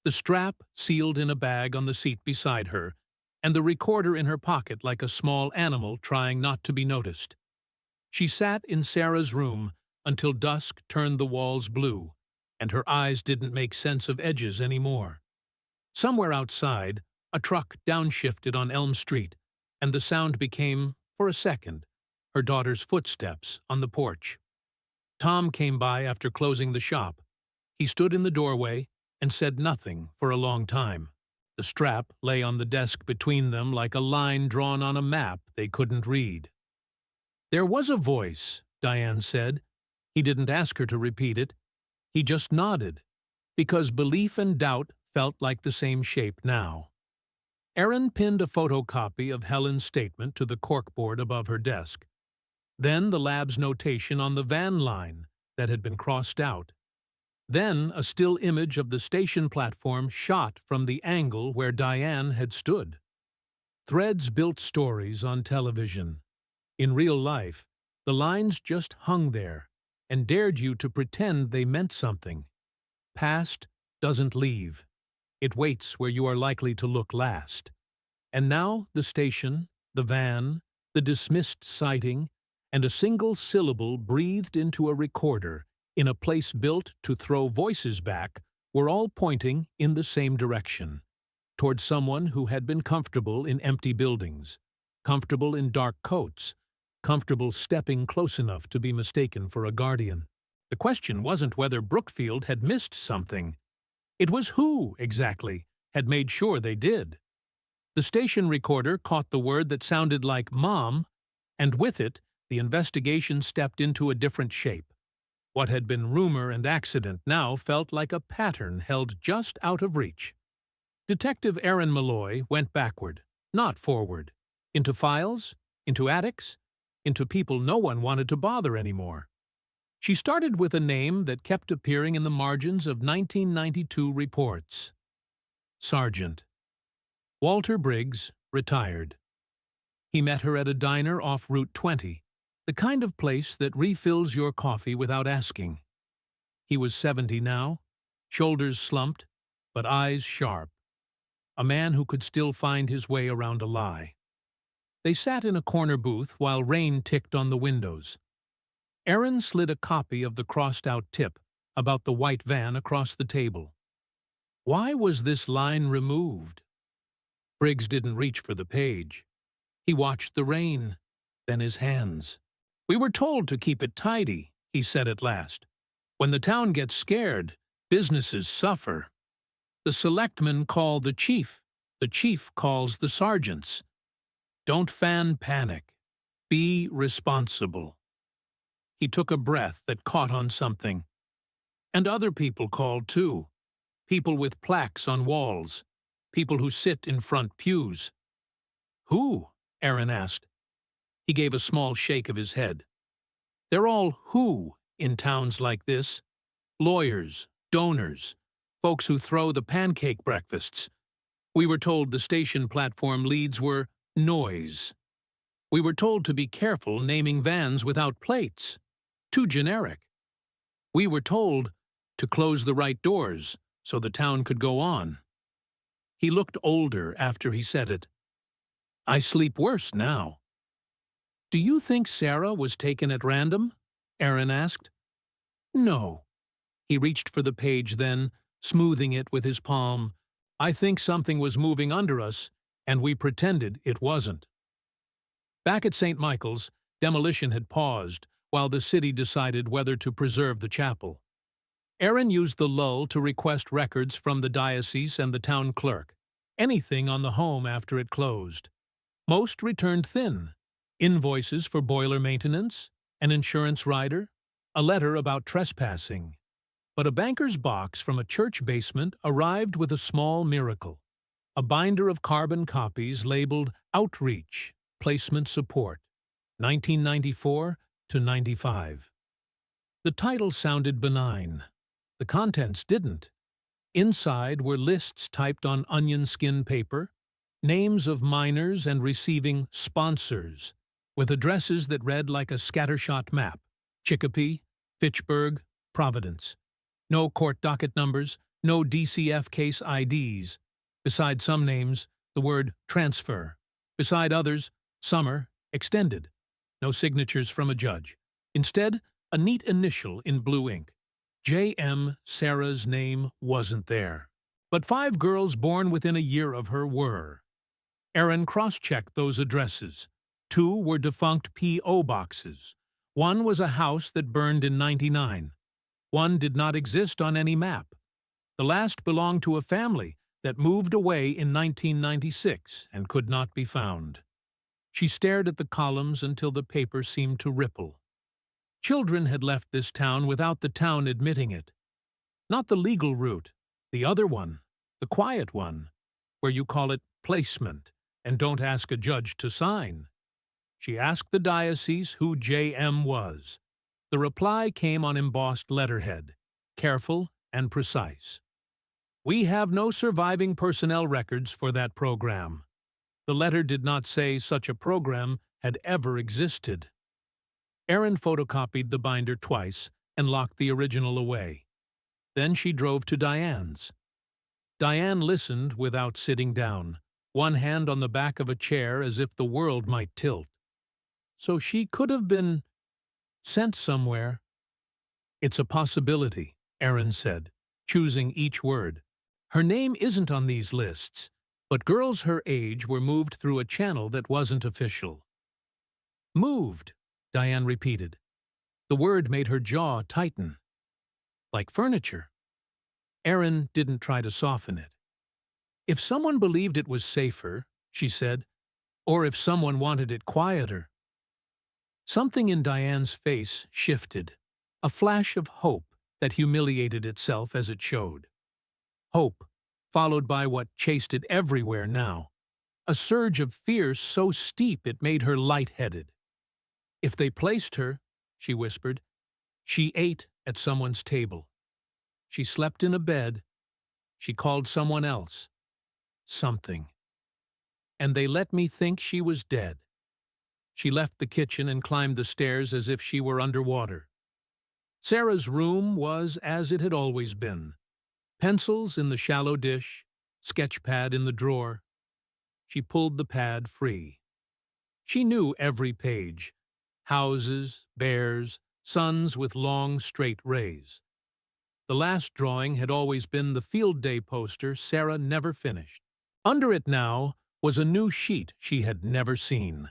the strap sealed in a bag on the seat beside her, and the recorder in her pocket like a small animal trying not to be noticed. She sat in Sarah's room until dusk turned the walls blue, and her eyes didn't make sense of edges anymore. Somewhere outside, a truck downshifted on Elm Street, and the sound became, for a second, her daughter's footsteps on the porch. Tom came by after closing the shop. He stood in the doorway and said nothing for a long time. The strap lay on the desk between them like a line drawn on a map they couldn't read. "There was a voice," Diane said. He didn't ask her to repeat it. He just nodded, because belief and doubt felt like the same shape now. Erin pinned a photocopy of Helen's statement to the corkboard above her desk. Then the lab's notation on the van line that had been crossed out. Then a still image of the station platform shot from the angle where Diane had stood. Threads built stories on television. In real life, the lines just hung there and dared you to pretend they meant something. Past doesn't leave. It waits where you are likely to look last. And now the station, the van, the dismissed sighting, and a single syllable breathed into a recorder in a place built to throw voices back were all pointing in the same direction, toward someone who had been comfortable in empty buildings, comfortable in dark coats, comfortable stepping close enough to be mistaken for a guardian. The question wasn't whether Brookfield had missed something. It was who, exactly, had made sure they did. The station recorder caught the word that sounded like "Mom," and with it, the investigation stepped into a different shape. What had been rumor and accident now felt like a pattern held just out of reach. Detective Aaron Malloy went backward, not forward, into files, into attics, into people no one wanted to bother anymore. She started with a name that kept appearing in the margins of 1992 reports. Sergeant. Walter Briggs, retired. He met her at a diner off Route 20, the kind of place that refills your coffee without asking. He was 70 now, shoulders slumped, but eyes sharp. A man who could still find his way around a lie. They sat in a corner booth while rain ticked on the windows. Aaron slid a copy of the crossed-out tip about the white van across the table. Why was this line removed? Briggs didn't reach for the page. He watched the rain, then his hands. "We were told to keep it tidy," he said at last. "When the town gets scared, businesses suffer. The selectmen call the chief calls the sergeants. Don't fan panic. Be responsible." He took a breath that caught on something. And other people called too. People with plaques on walls. People who sit in front pews. "Who?" Aaron asked. He gave a small shake of his head. "They're all who in towns like this. Lawyers, donors, folks who throw the pancake breakfasts. We were told the station platform leads were noise. We were told to be careful naming vans without plates. Too generic. We were told to close the right doors so the town could go on." He looked older after he said it. "I sleep worse now." "Do you think Sarah was taken at random?" Aaron asked. "No." He reached for the page then, smoothing it with his palm. "I think something was moving under us, and we pretended it wasn't." Back at St. Michael's, demolition had paused, while the city decided whether to preserve the chapel. Aaron used the lull to request records from the diocese and the town clerk, anything on the home after it closed. Most returned thin. Invoices for boiler maintenance, an insurance rider, a letter about trespassing. But a banker's box from a church basement arrived with a small miracle. A binder of carbon copies labeled Outreach, Placement Support, 1994 to 95. The title sounded benign. The contents didn't. Inside were lists typed on onion skin paper, names of miners and receiving sponsors, with addresses that read like a scattershot map: Chicopee, Fitchburg, Providence. No court docket numbers, no DCF case IDs. Beside some names, the word transfer. Beside others, summer, extended. No signatures from a judge. Instead, a neat initial in blue ink. J.M. Sarah's name wasn't there. But 5 girls born within a year of her were. Aaron cross-checked those addresses. 2 were defunct P.O. boxes. 1 was a house that burned in '99. 1 did not exist on any map. The last belonged to a family that moved away in 1996 and could not be found. She stared at the columns until the paper seemed to ripple. Children had left this town without the town admitting it. Not the legal route, the other one, the quiet one, where you call it placement and don't ask a judge to sign. She asked the diocese who J.M. was. The reply came on embossed letterhead, careful and precise. "We have no surviving personnel records for that program." The letter did not say such a program had ever existed. Aaron photocopied the binder twice and locked the original away. Then she drove to Diane's. Diane listened without sitting down, one hand on the back of a chair as if the world might tilt. So she could have been sent somewhere. "It's a possibility," Aaron said, choosing each word. "Her name isn't on these lists. But girls her age were moved through a channel that wasn't official. Moved, Diane repeated. The word made her jaw tighten. Like furniture. Erin didn't try to soften it. If someone believed it was safer, she said, or if someone wanted it quieter. Something in Diane's face shifted, a flash of hope that humiliated itself as it showed. Hope, followed by what chased it everywhere now, a surge of fear so steep it made her lightheaded. If they placed her, she whispered, she ate at someone's table. She slept in a bed. She called someone else. Something. And they let me think she was dead. She left the kitchen and climbed the stairs as if she were underwater. Sarah's room was as it had always been. Pencils in the shallow dish, sketch pad in the drawer. She pulled the pad free. She knew every page. Houses, bears, suns with long, straight rays. The last drawing had always been the field day poster Sarah never finished. Under it now was a new sheet she had never seen.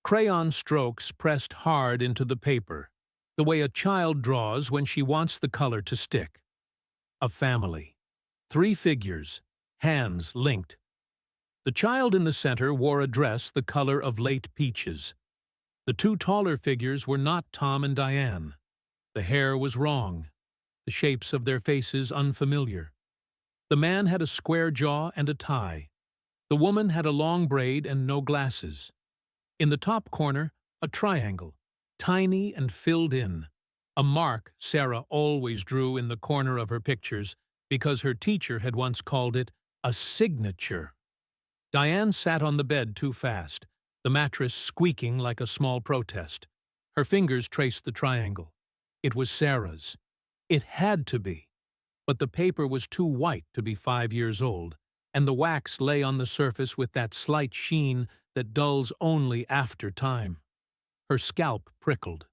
Crayon strokes pressed hard into the paper, the way a child draws when she wants the color to stick. A family. 3 figures, hands linked. The child in the center wore a dress the color of late peaches. The 2 taller figures were not Tom and Diane. The hair was wrong, the shapes of their faces unfamiliar. The man had a square jaw and a tie. The woman had a long braid and no glasses. In the top corner, a triangle, tiny and filled in, a mark Sarah always drew in the corner of her pictures because her teacher had once called it a signature. Diane sat on the bed too fast, the mattress squeaking like a small protest. Her fingers traced the triangle. It was Sarah's. It had to be. But the paper was too white to be 5 years old, and the wax lay on the surface with that slight sheen that dulls only after time. Her scalp prickled.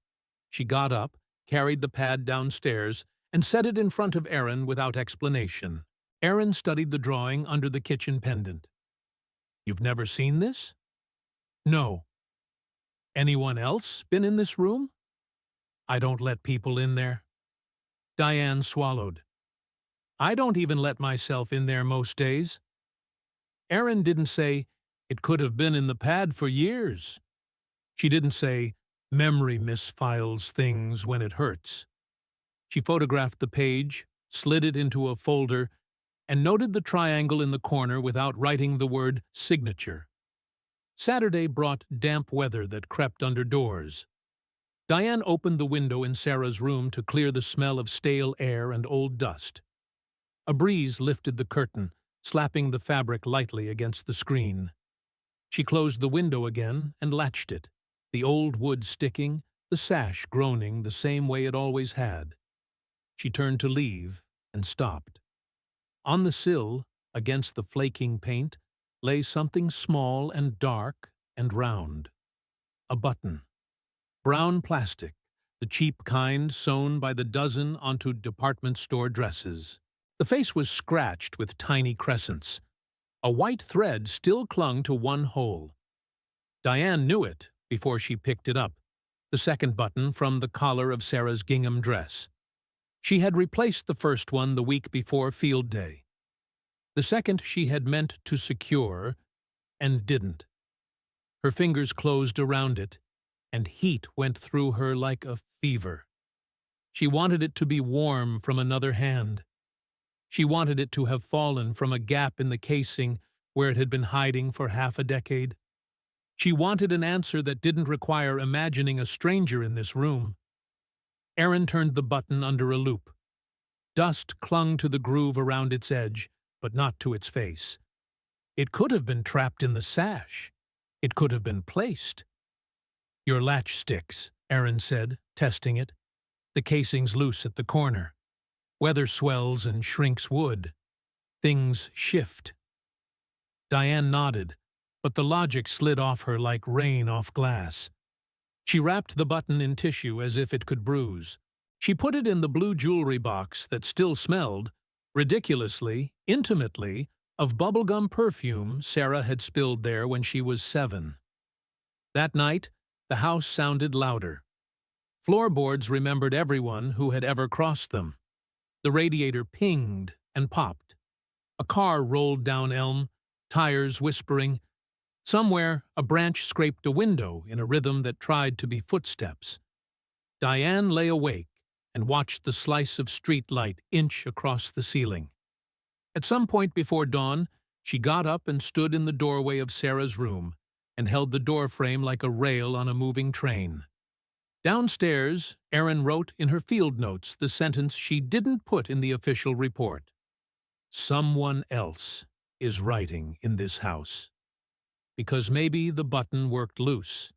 She got up, carried the pad downstairs, and set it in front of Erin without explanation. Erin studied the drawing under the kitchen pendant. "You've never seen this?" "No." "Anyone else been in this room?" "I don't let people in there." Diane swallowed. "I don't even let myself in there most days." Erin didn't say, "It could have been in the pad for years." She didn't say, "Memory misfiles things when it hurts." She photographed the page, slid it into a folder, and noted the triangle in the corner without writing the word signature. Saturday brought damp weather that crept under doors. Diane opened the window in Sarah's room to clear the smell of stale air and old dust. A breeze lifted the curtain, slapping the fabric lightly against the screen. She closed the window again and latched it, the old wood sticking, the sash groaning the same way it always had. She turned to leave and stopped. On the sill, against the flaking paint, lay something small and dark and round. A button. Brown plastic, the cheap kind sewn by the dozen onto department store dresses. The face was scratched with tiny crescents. A white thread still clung to one hole. Diane knew it before she picked it up, the second button from the collar of Sarah's gingham dress. She had replaced the first one the week before field day. The second she had meant to secure, and didn't. Her fingers closed around it, and heat went through her like a fever. She wanted it to be warm from another hand. She wanted it to have fallen from a gap in the casing where it had been hiding for half a decade. She wanted an answer that didn't require imagining a stranger in this room. Erin turned the button under a loop. Dust clung to the groove around its edge, but not to its face. It could have been trapped in the sash. It could have been placed. "Your latch sticks," Erin said, testing it. "The casing's loose at the corner. Weather swells and shrinks wood. Things shift." Diane nodded, but the logic slid off her like rain off glass. She wrapped the button in tissue as if it could bruise. She put it in the blue jewelry box that still smelled, ridiculously, intimately, of bubblegum perfume Sarah had spilled there when she was 7. That night, the house sounded louder. Floorboards remembered everyone who had ever crossed them. The radiator pinged and popped. A car rolled down Elm, tires whispering. Somewhere, a branch scraped a window in a rhythm that tried to be footsteps. Diane lay awake and watched the slice of street light inch across the ceiling. At some point before dawn, she got up and stood in the doorway of Sarah's room and held the doorframe like a rail on a moving train. Downstairs, Erin wrote in her field notes the sentence she didn't put in the official report. Someone else is writing in this house. Because maybe the button worked loose.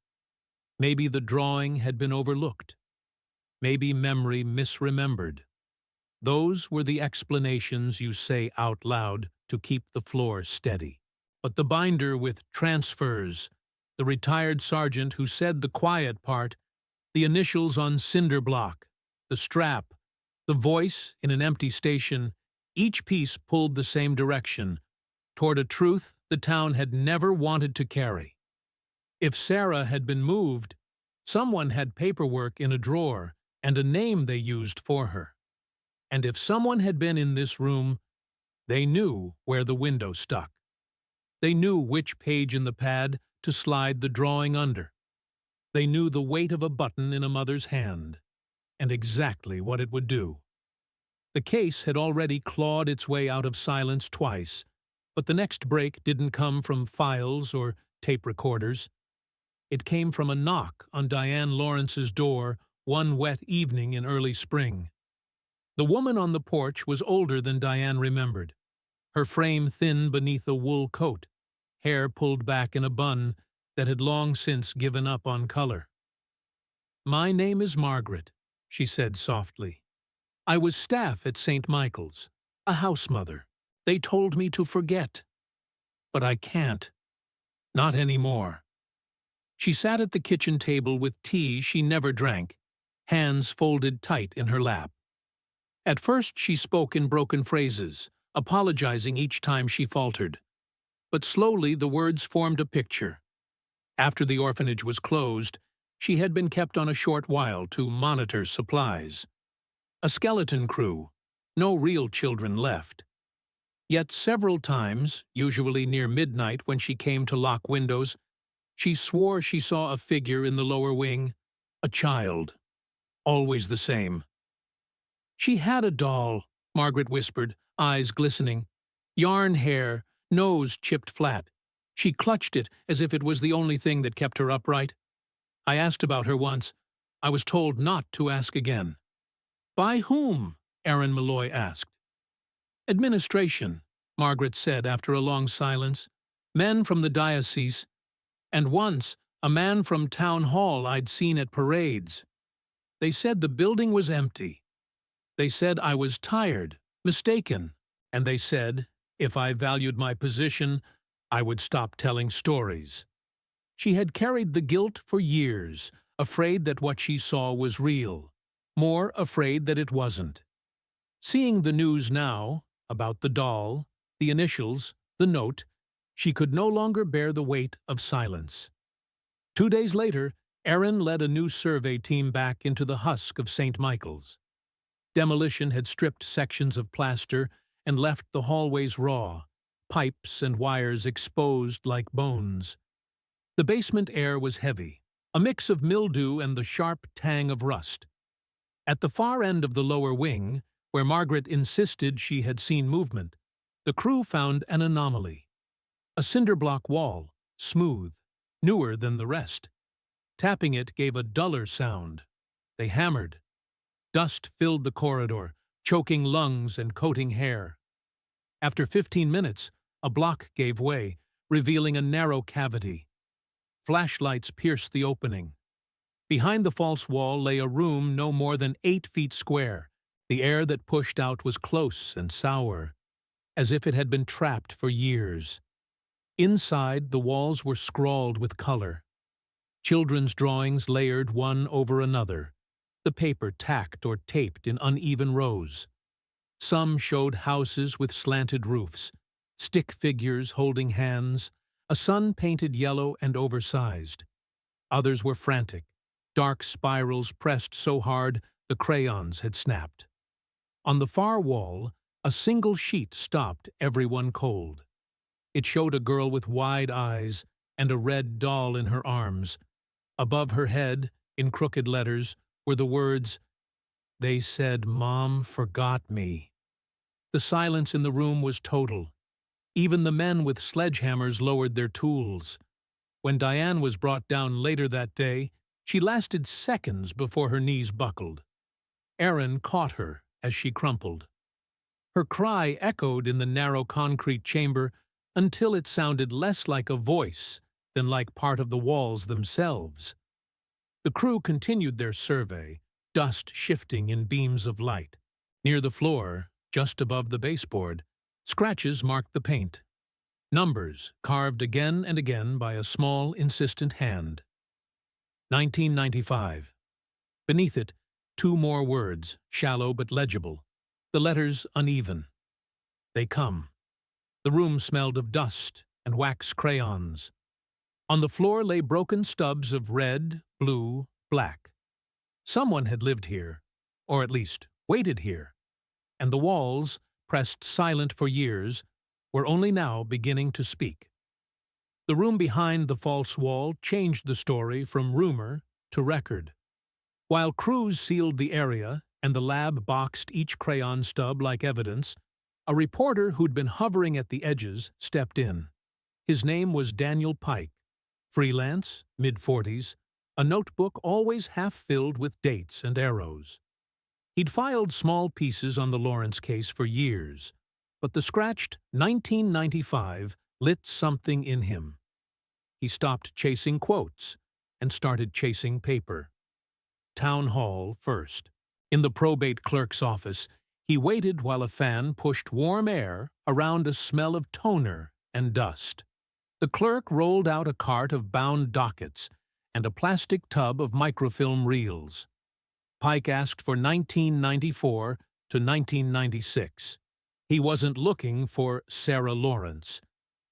Maybe the drawing had been overlooked. Maybe memory misremembered. Those were the explanations you say out loud to keep the floor steady. But the binder with transfers, the retired sergeant who said the quiet part, the initials on cinder block, the strap, the voice in an empty station, each piece pulled the same direction, toward a truth the town had never wanted to carry. If Sarah had been moved, someone had paperwork in a drawer and a name they used for her. And if someone had been in this room, they knew where the window stuck. They knew which page in the pad to slide the drawing under. They knew the weight of a button in a mother's hand, and exactly what it would do. The case had already clawed its way out of silence twice, but the next break didn't come from files or tape recorders. It came from a knock on Diane Lawrence's door one wet evening in early spring. The woman on the porch was older than Diane remembered, her frame thin beneath a wool coat, hair pulled back in a bun that had long since given up on color. "My name is Margaret," she said softly. "I was staff at St. Michael's, a house mother. They told me to forget. But I can't. Not anymore." She sat at the kitchen table with tea she never drank, hands folded tight in her lap. At first she spoke in broken phrases, apologizing each time she faltered. But slowly the words formed a picture. After the orphanage was closed, she had been kept on a short while to monitor supplies. A skeleton crew, no real children left. Yet several times, usually near midnight when she came to lock windows, she swore she saw a figure in the lower wing, a child. Always the same. "She had a doll," Margaret whispered, eyes glistening. "Yarn hair, nose chipped flat. She clutched it as if it was the only thing that kept her upright. I asked about her once. I was told not to ask again." "By whom?" Erin Malloy asked. "Administration," Margaret said after a long silence. "Men from the diocese. And once, a man from town hall I'd seen at parades. They said the building was empty. They said I was tired, mistaken. And they said, if I valued my position, I would stop telling stories." She had carried the guilt for years, afraid that what she saw was real, more afraid that it wasn't. Seeing the news now, about the doll, the initials, the note, she could no longer bear the weight of silence. 2 days later, Erin led a new survey team back into the husk of St. Michael's. Demolition had stripped sections of plaster and left the hallways raw, pipes and wires exposed like bones. The basement air was heavy, a mix of mildew and the sharp tang of rust. At the far end of the lower wing, where Margaret insisted she had seen movement, the crew found an anomaly. A cinder-block wall, smooth, newer than the rest. Tapping it gave a duller sound. They hammered. Dust filled the corridor, choking lungs and coating hair. After 15 minutes, a block gave way, revealing a narrow cavity. Flashlights pierced the opening. Behind the false wall lay a room no more than 8 feet square. The air that pushed out was close and sour, as if it had been trapped for years. Inside, the walls were scrawled with color. Children's drawings layered one over another, the paper tacked or taped in uneven rows. Some showed houses with slanted roofs, stick figures holding hands, a sun painted yellow and oversized. Others were frantic, dark spirals pressed so hard the crayons had snapped. On the far wall, a single sheet stopped everyone cold. It showed a girl with wide eyes and a red doll in her arms. Above her head, in crooked letters, were the words, "They said Mom forgot me." The silence in the room was total. Even the men with sledgehammers lowered their tools. When Diane was brought down later that day, she lasted seconds before her knees buckled. Aaron caught her as she crumpled. Her cry echoed in the narrow concrete chamber until it sounded less like a voice than like part of the walls themselves. The crew continued their survey, dust shifting in beams of light. Near the floor, just above the baseboard, scratches marked the paint. Numbers carved again and again by a small, insistent hand. 1995. Beneath it, two more words, shallow but legible. The letters uneven. They come. The room smelled of dust and wax crayons. On the floor lay broken stubs of red, blue, black. Someone had lived here, or at least waited here, and the walls, pressed silent for years, were only now beginning to speak. The room behind the false wall changed the story from rumor to record. While crews sealed the area and the lab boxed each crayon stub like evidence, a reporter who'd been hovering at the edges stepped in. His name was Daniel Pike, freelance, mid-40s, a notebook always half-filled with dates and arrows. He'd filed small pieces on the Lawrence case for years, but the scratched 1995 lit something in him. He stopped chasing quotes and started chasing paper. Town Hall first. In the probate clerk's office, he waited while a fan pushed warm air around a smell of toner and dust. The clerk rolled out a cart of bound dockets and a plastic tub of microfilm reels. Pike asked for 1994 to 1996. He wasn't looking for Sarah Lawrence.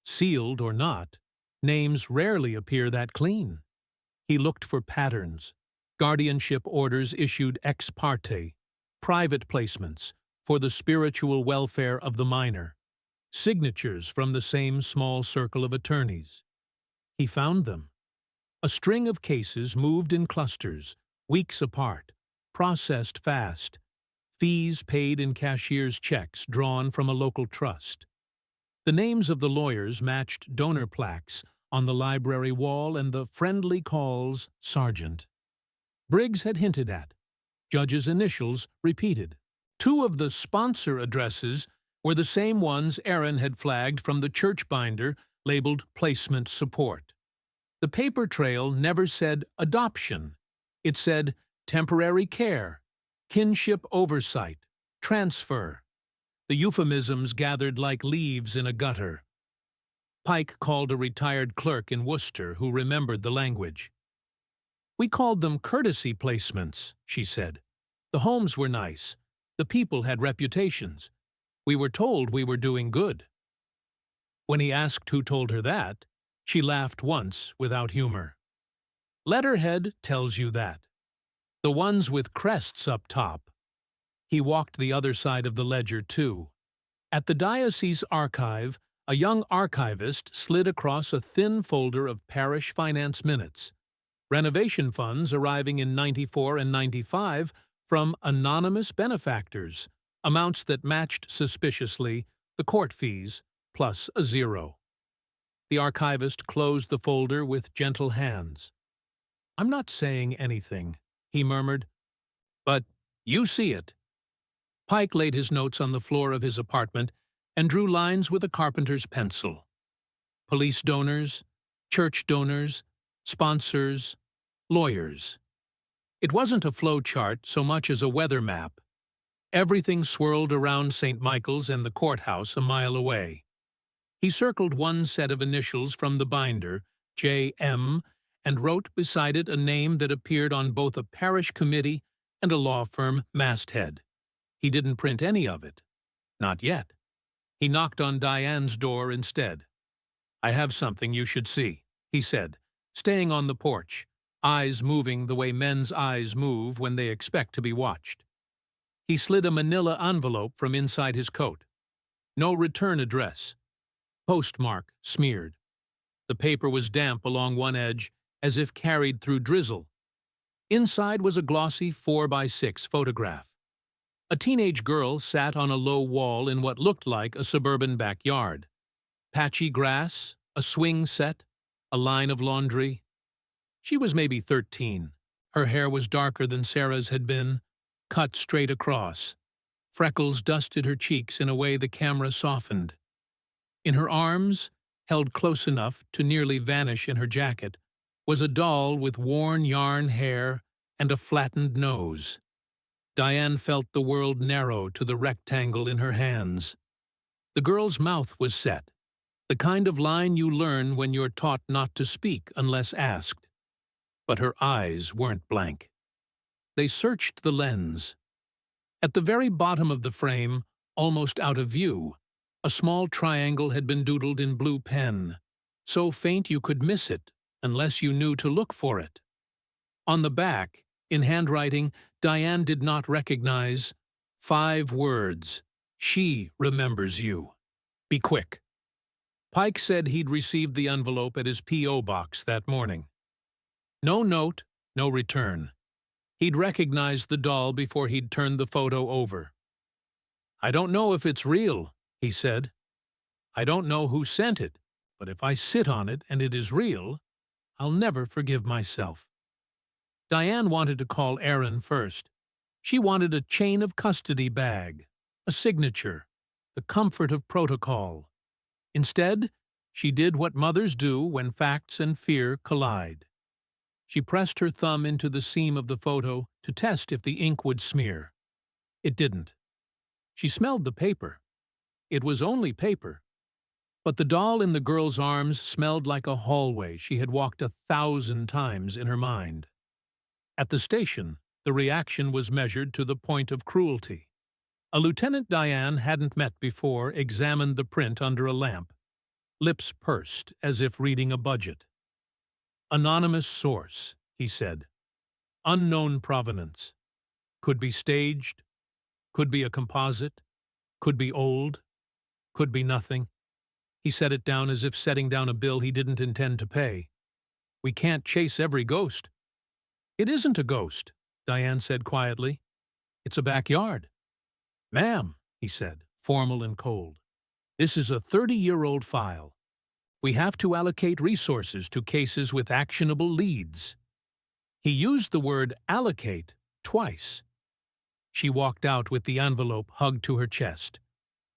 Sealed or not, names rarely appear that clean. He looked for patterns, guardianship orders issued ex parte, private placements for the spiritual welfare of the minor, signatures from the same small circle of attorneys. He found them. A string of cases moved in clusters, weeks apart, processed fast, fees paid in cashier's checks drawn from a local trust. The names of the lawyers matched donor plaques on the library wall and the friendly calls Sergeant. Briggs had hinted at. Judge's initials repeated. Two of the sponsor addresses were the same ones Aaron had flagged from the church binder labeled Placement Support. The paper trail never said adoption. It said temporary care, kinship oversight, transfer. The euphemisms gathered like leaves in a gutter. Pike called a retired clerk in Worcester who remembered the language. "We called them courtesy placements," she said. "The homes were nice. The people had reputations. We were told we were doing good." When he asked who told her that, she laughed once without humor. "Letterhead tells you that. The ones with crests up top." He walked the other side of the ledger, too. At the diocese archive, a young archivist slid across a thin folder of parish finance minutes. Renovation funds arriving in 94 and 95 from anonymous benefactors, amounts that matched suspiciously the court fees plus a zero. The archivist closed the folder with gentle hands. "I'm not saying anything," he murmured. "But you see it." Pike laid his notes on the floor of his apartment and drew lines with a carpenter's pencil. Police donors, church donors, sponsors, lawyers. It wasn't a flow chart so much as a weather map. Everything swirled around St. Michael's and the courthouse a mile away. He circled one set of initials from the binder, J.M., and wrote beside it a name that appeared on both a parish committee and a law firm masthead. He didn't print any of it. Not yet. He knocked on Diane's door instead. "I have something you should see," he said, staying on the porch, eyes moving the way men's eyes move when they expect to be watched. He slid a manila envelope from inside his coat. No return address. Postmark smeared. The paper was damp along one edge, as if carried through drizzle. Inside was a glossy 4x6 photograph. A teenage girl sat on a low wall in what looked like a suburban backyard. Patchy grass, a swing set, a line of laundry. She was maybe 13. Her hair was darker than Sarah's had been, cut straight across. Freckles dusted her cheeks in a way the camera softened. In her arms, held close enough to nearly vanish in her jacket, was a doll with worn yarn hair and a flattened nose. Diane felt the world narrow to the rectangle in her hands. The girl's mouth was set, the kind of line you learn when you're taught not to speak unless asked. But her eyes weren't blank. They searched the lens. At the very bottom of the frame, almost out of view, a small triangle had been doodled in blue pen, so faint you could miss it unless you knew to look for it. On the back, in handwriting Diane did not recognize, 5 words. "She remembers you. Be quick." Pike said he'd received the envelope at his P.O. box that morning. No note, no return. He'd recognized the doll before he'd turned the photo over. "I don't know if it's real," he said. "I don't know who sent it, but if I sit on it and it is real, I'll never forgive myself." Diane wanted to call Aaron first. She wanted a chain of custody bag, a signature, the comfort of protocol. Instead, she did what mothers do when facts and fear collide. She pressed her thumb into the seam of the photo to test if the ink would smear. It didn't. She smelled the paper. It was only paper. But the doll in the girl's arms smelled like a hallway she had walked 1,000 times in her mind. At the station, the reaction was measured to the point of cruelty. A lieutenant Diane hadn't met before examined the print under a lamp. Lips pursed, as if reading a budget. "Anonymous source," he said. "Unknown provenance. Could be staged. Could be a composite. Could be old. Could be nothing." He set it down as if setting down a bill he didn't intend to pay. "We can't chase every ghost." "It isn't a ghost," Diane said quietly. "It's a backyard." "Ma'am," he said, formal and cold, "this is a 30-year-old file. We have to allocate resources to cases with actionable leads." He used the word allocate twice. She walked out with the envelope hugged to her chest.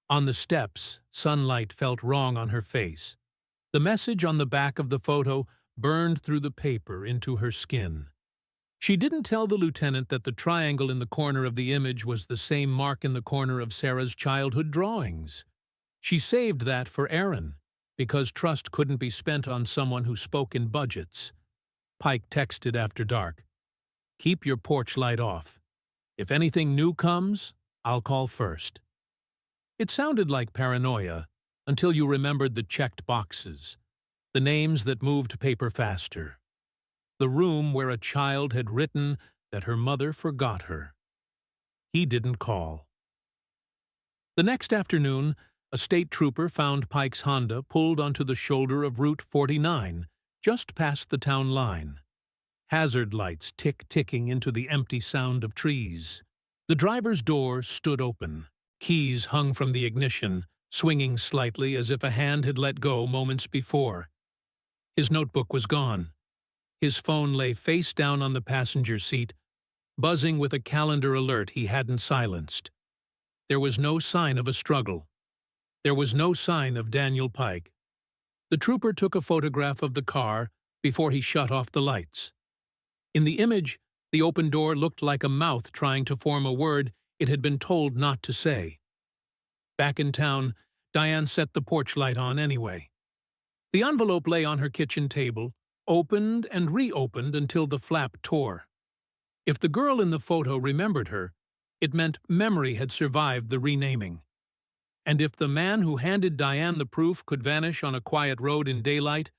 On the steps, sunlight felt wrong on her face. The message on the back of the photo burned through the paper into her skin. She didn't tell the lieutenant that the triangle in the corner of the image was the same mark in the corner of Sarah's childhood drawings. She saved that for Aaron, because trust couldn't be spent on someone who spoke in budgets. Pike texted after dark, "Keep your porch light off. If anything new comes, I'll call first." It sounded like paranoia until you remembered the checked boxes, the names that moved paper faster. The room where a child had written that her mother forgot her. He didn't call. The next afternoon, a state trooper found Pike's Honda pulled onto the shoulder of Route 49, just past the town line. Hazard lights tick-ticking into the empty sound of trees. The driver's door stood open. Keys hung from the ignition, swinging slightly as if a hand had let go moments before. His notebook was gone. His phone lay face down on the passenger seat, buzzing with a calendar alert he hadn't silenced. There was no sign of a struggle. There was no sign of Daniel Pike. The trooper took a photograph of the car before he shut off the lights. In the image, the open door looked like a mouth trying to form a word it had been told not to say. Back in town, Diane set the porch light on anyway. The envelope lay on her kitchen table, opened and reopened until the flap tore. If the girl in the photo remembered her, it meant memory had survived the renaming. And if the man who handed Diane the proof could vanish on a quiet road in daylight,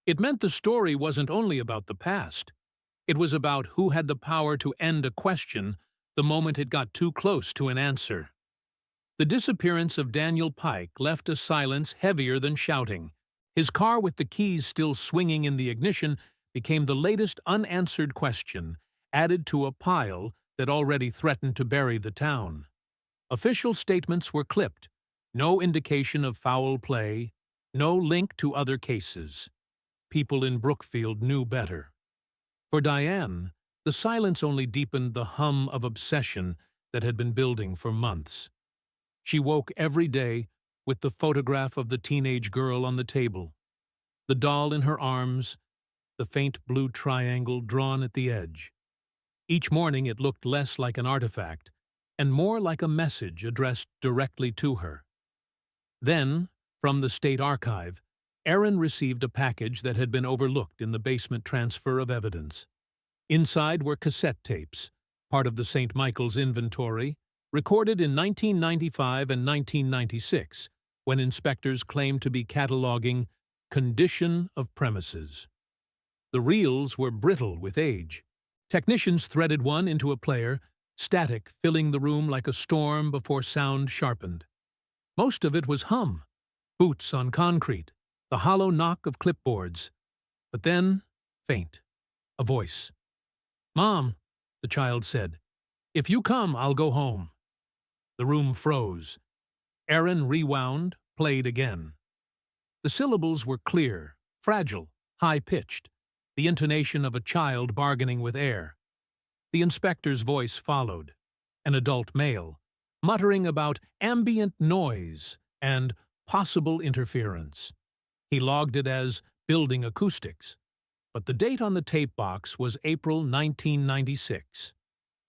it meant the story wasn't only about the past. It was about who had the power to end a question the moment it got too close to an answer. The disappearance of Daniel Pike left a silence heavier than shouting. His car with the keys still swinging in the ignition became the latest unanswered question, added to a pile that already threatened to bury the town. Official statements were clipped. No indication of foul play, no link to other cases. People in Brookfield knew better. For Diane, the silence only deepened the hum of obsession that had been building for months. She woke every day with the photograph of the teenage girl on the table, the doll in her arms, the faint blue triangle drawn at the edge. Each morning it looked less like an artifact and more like a message addressed directly to her. Then, from the State Archive, Erin received a package that had been overlooked in the basement transfer of evidence. Inside were cassette tapes, part of the St. Michael's inventory, recorded in 1995 and 1996, when inspectors claimed to be cataloging condition of premises. The reels were brittle with age. Technicians threaded one into a player, static filling the room like a storm before sound sharpened. Most of it was hum, boots on concrete, the hollow knock of clipboards. But then, faint, a voice. "Mom," the child said, "if you come, I'll go home." The room froze. Erin rewound, played again. The syllables were clear, fragile, high-pitched, the intonation of a child bargaining with air. The inspector's voice followed, an adult male, muttering about ambient noise and possible interference. He logged it as building acoustics, but the date on the tape box was April 1996,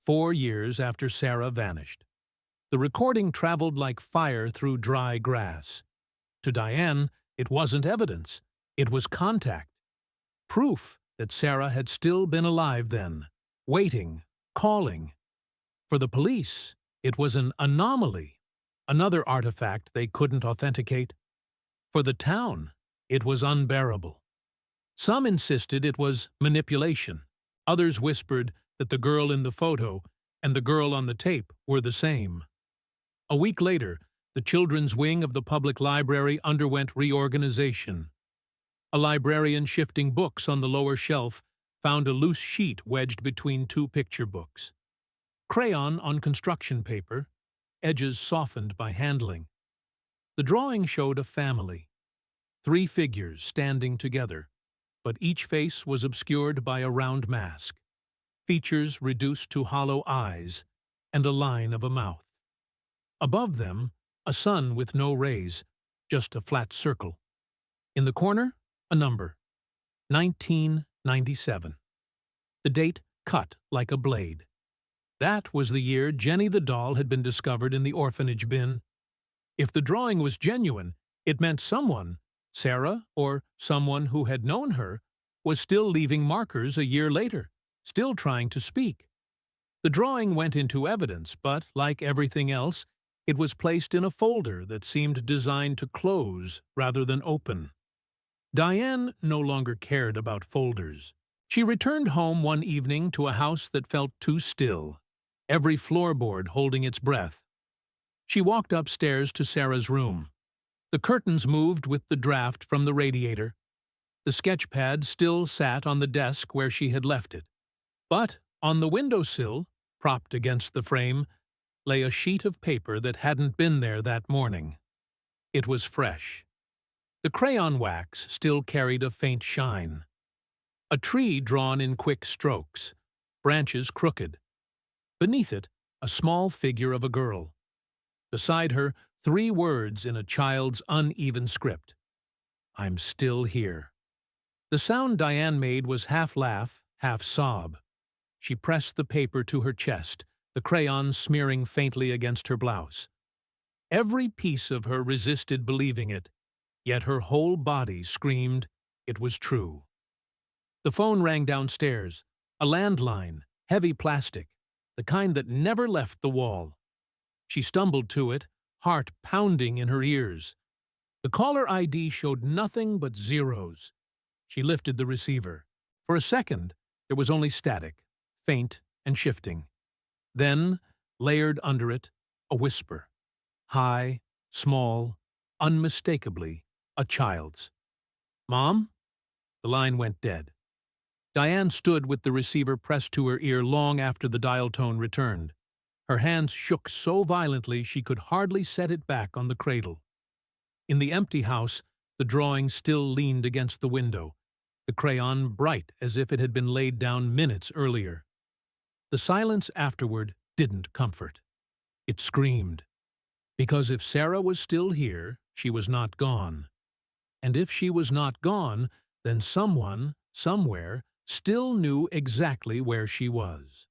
4 years after Sarah vanished. The recording traveled like fire through dry grass. To Diane, it wasn't evidence. It was contact. Proof that Sarah had still been alive then, waiting, calling. For the police, it was an anomaly, another artifact they couldn't authenticate. For the town, it was unbearable. Some insisted it was manipulation. Others whispered that the girl in the photo and the girl on the tape were the same. A week later, the children's wing of the public library underwent reorganization. A librarian shifting books on the lower shelf found a loose sheet wedged between 2 picture books. Crayon on construction paper, edges softened by handling. The drawing showed a family, 3 figures standing together, but each face was obscured by a round mask, features reduced to hollow eyes, and a line of a mouth. Above them, a sun with no rays, just a flat circle. In the corner, a number, 1997. The date cut like a blade. That was the year Jenny the doll had been discovered in the orphanage bin. If the drawing was genuine, it meant someone, Sarah or someone who had known her, was still leaving markers a year later, still trying to speak. The drawing went into evidence, but, like everything else, it was placed in a folder that seemed designed to close rather than open. Diane no longer cared about folders. She returned home one evening to a house that felt too still, every floorboard holding its breath. She walked upstairs to Sarah's room. The curtains moved with the draft from the radiator. The sketchpad still sat on the desk where she had left it. But on the windowsill, propped against the frame, lay a sheet of paper that hadn't been there that morning. It was fresh. The crayon wax still carried a faint shine. A tree drawn in quick strokes, branches crooked. Beneath it, a small figure of a girl. Beside her, 3 words in a child's uneven script. "I'm still here." The sound Diane made was half laugh, half sob. She pressed the paper to her chest, the crayon smearing faintly against her blouse. Every piece of her resisted believing it, yet her whole body screamed it was true. The phone rang downstairs, a landline, heavy plastic, the kind that never left the wall. She stumbled to it, heart pounding in her ears. The caller ID showed nothing but zeros. She lifted the receiver. For a second, there was only static, faint and shifting. Then, layered under it, a whisper. High, small, unmistakably a child's. "Mom?" The line went dead. Diane stood with the receiver pressed to her ear long after the dial tone returned. Her hands shook so violently she could hardly set it back on the cradle. In the empty house, the drawing still leaned against the window, the crayon bright as if it had been laid down minutes earlier. The silence afterward didn't comfort. It screamed. Because if Sarah was still here, she was not gone. And if she was not gone, then someone, somewhere, still knew exactly where she was.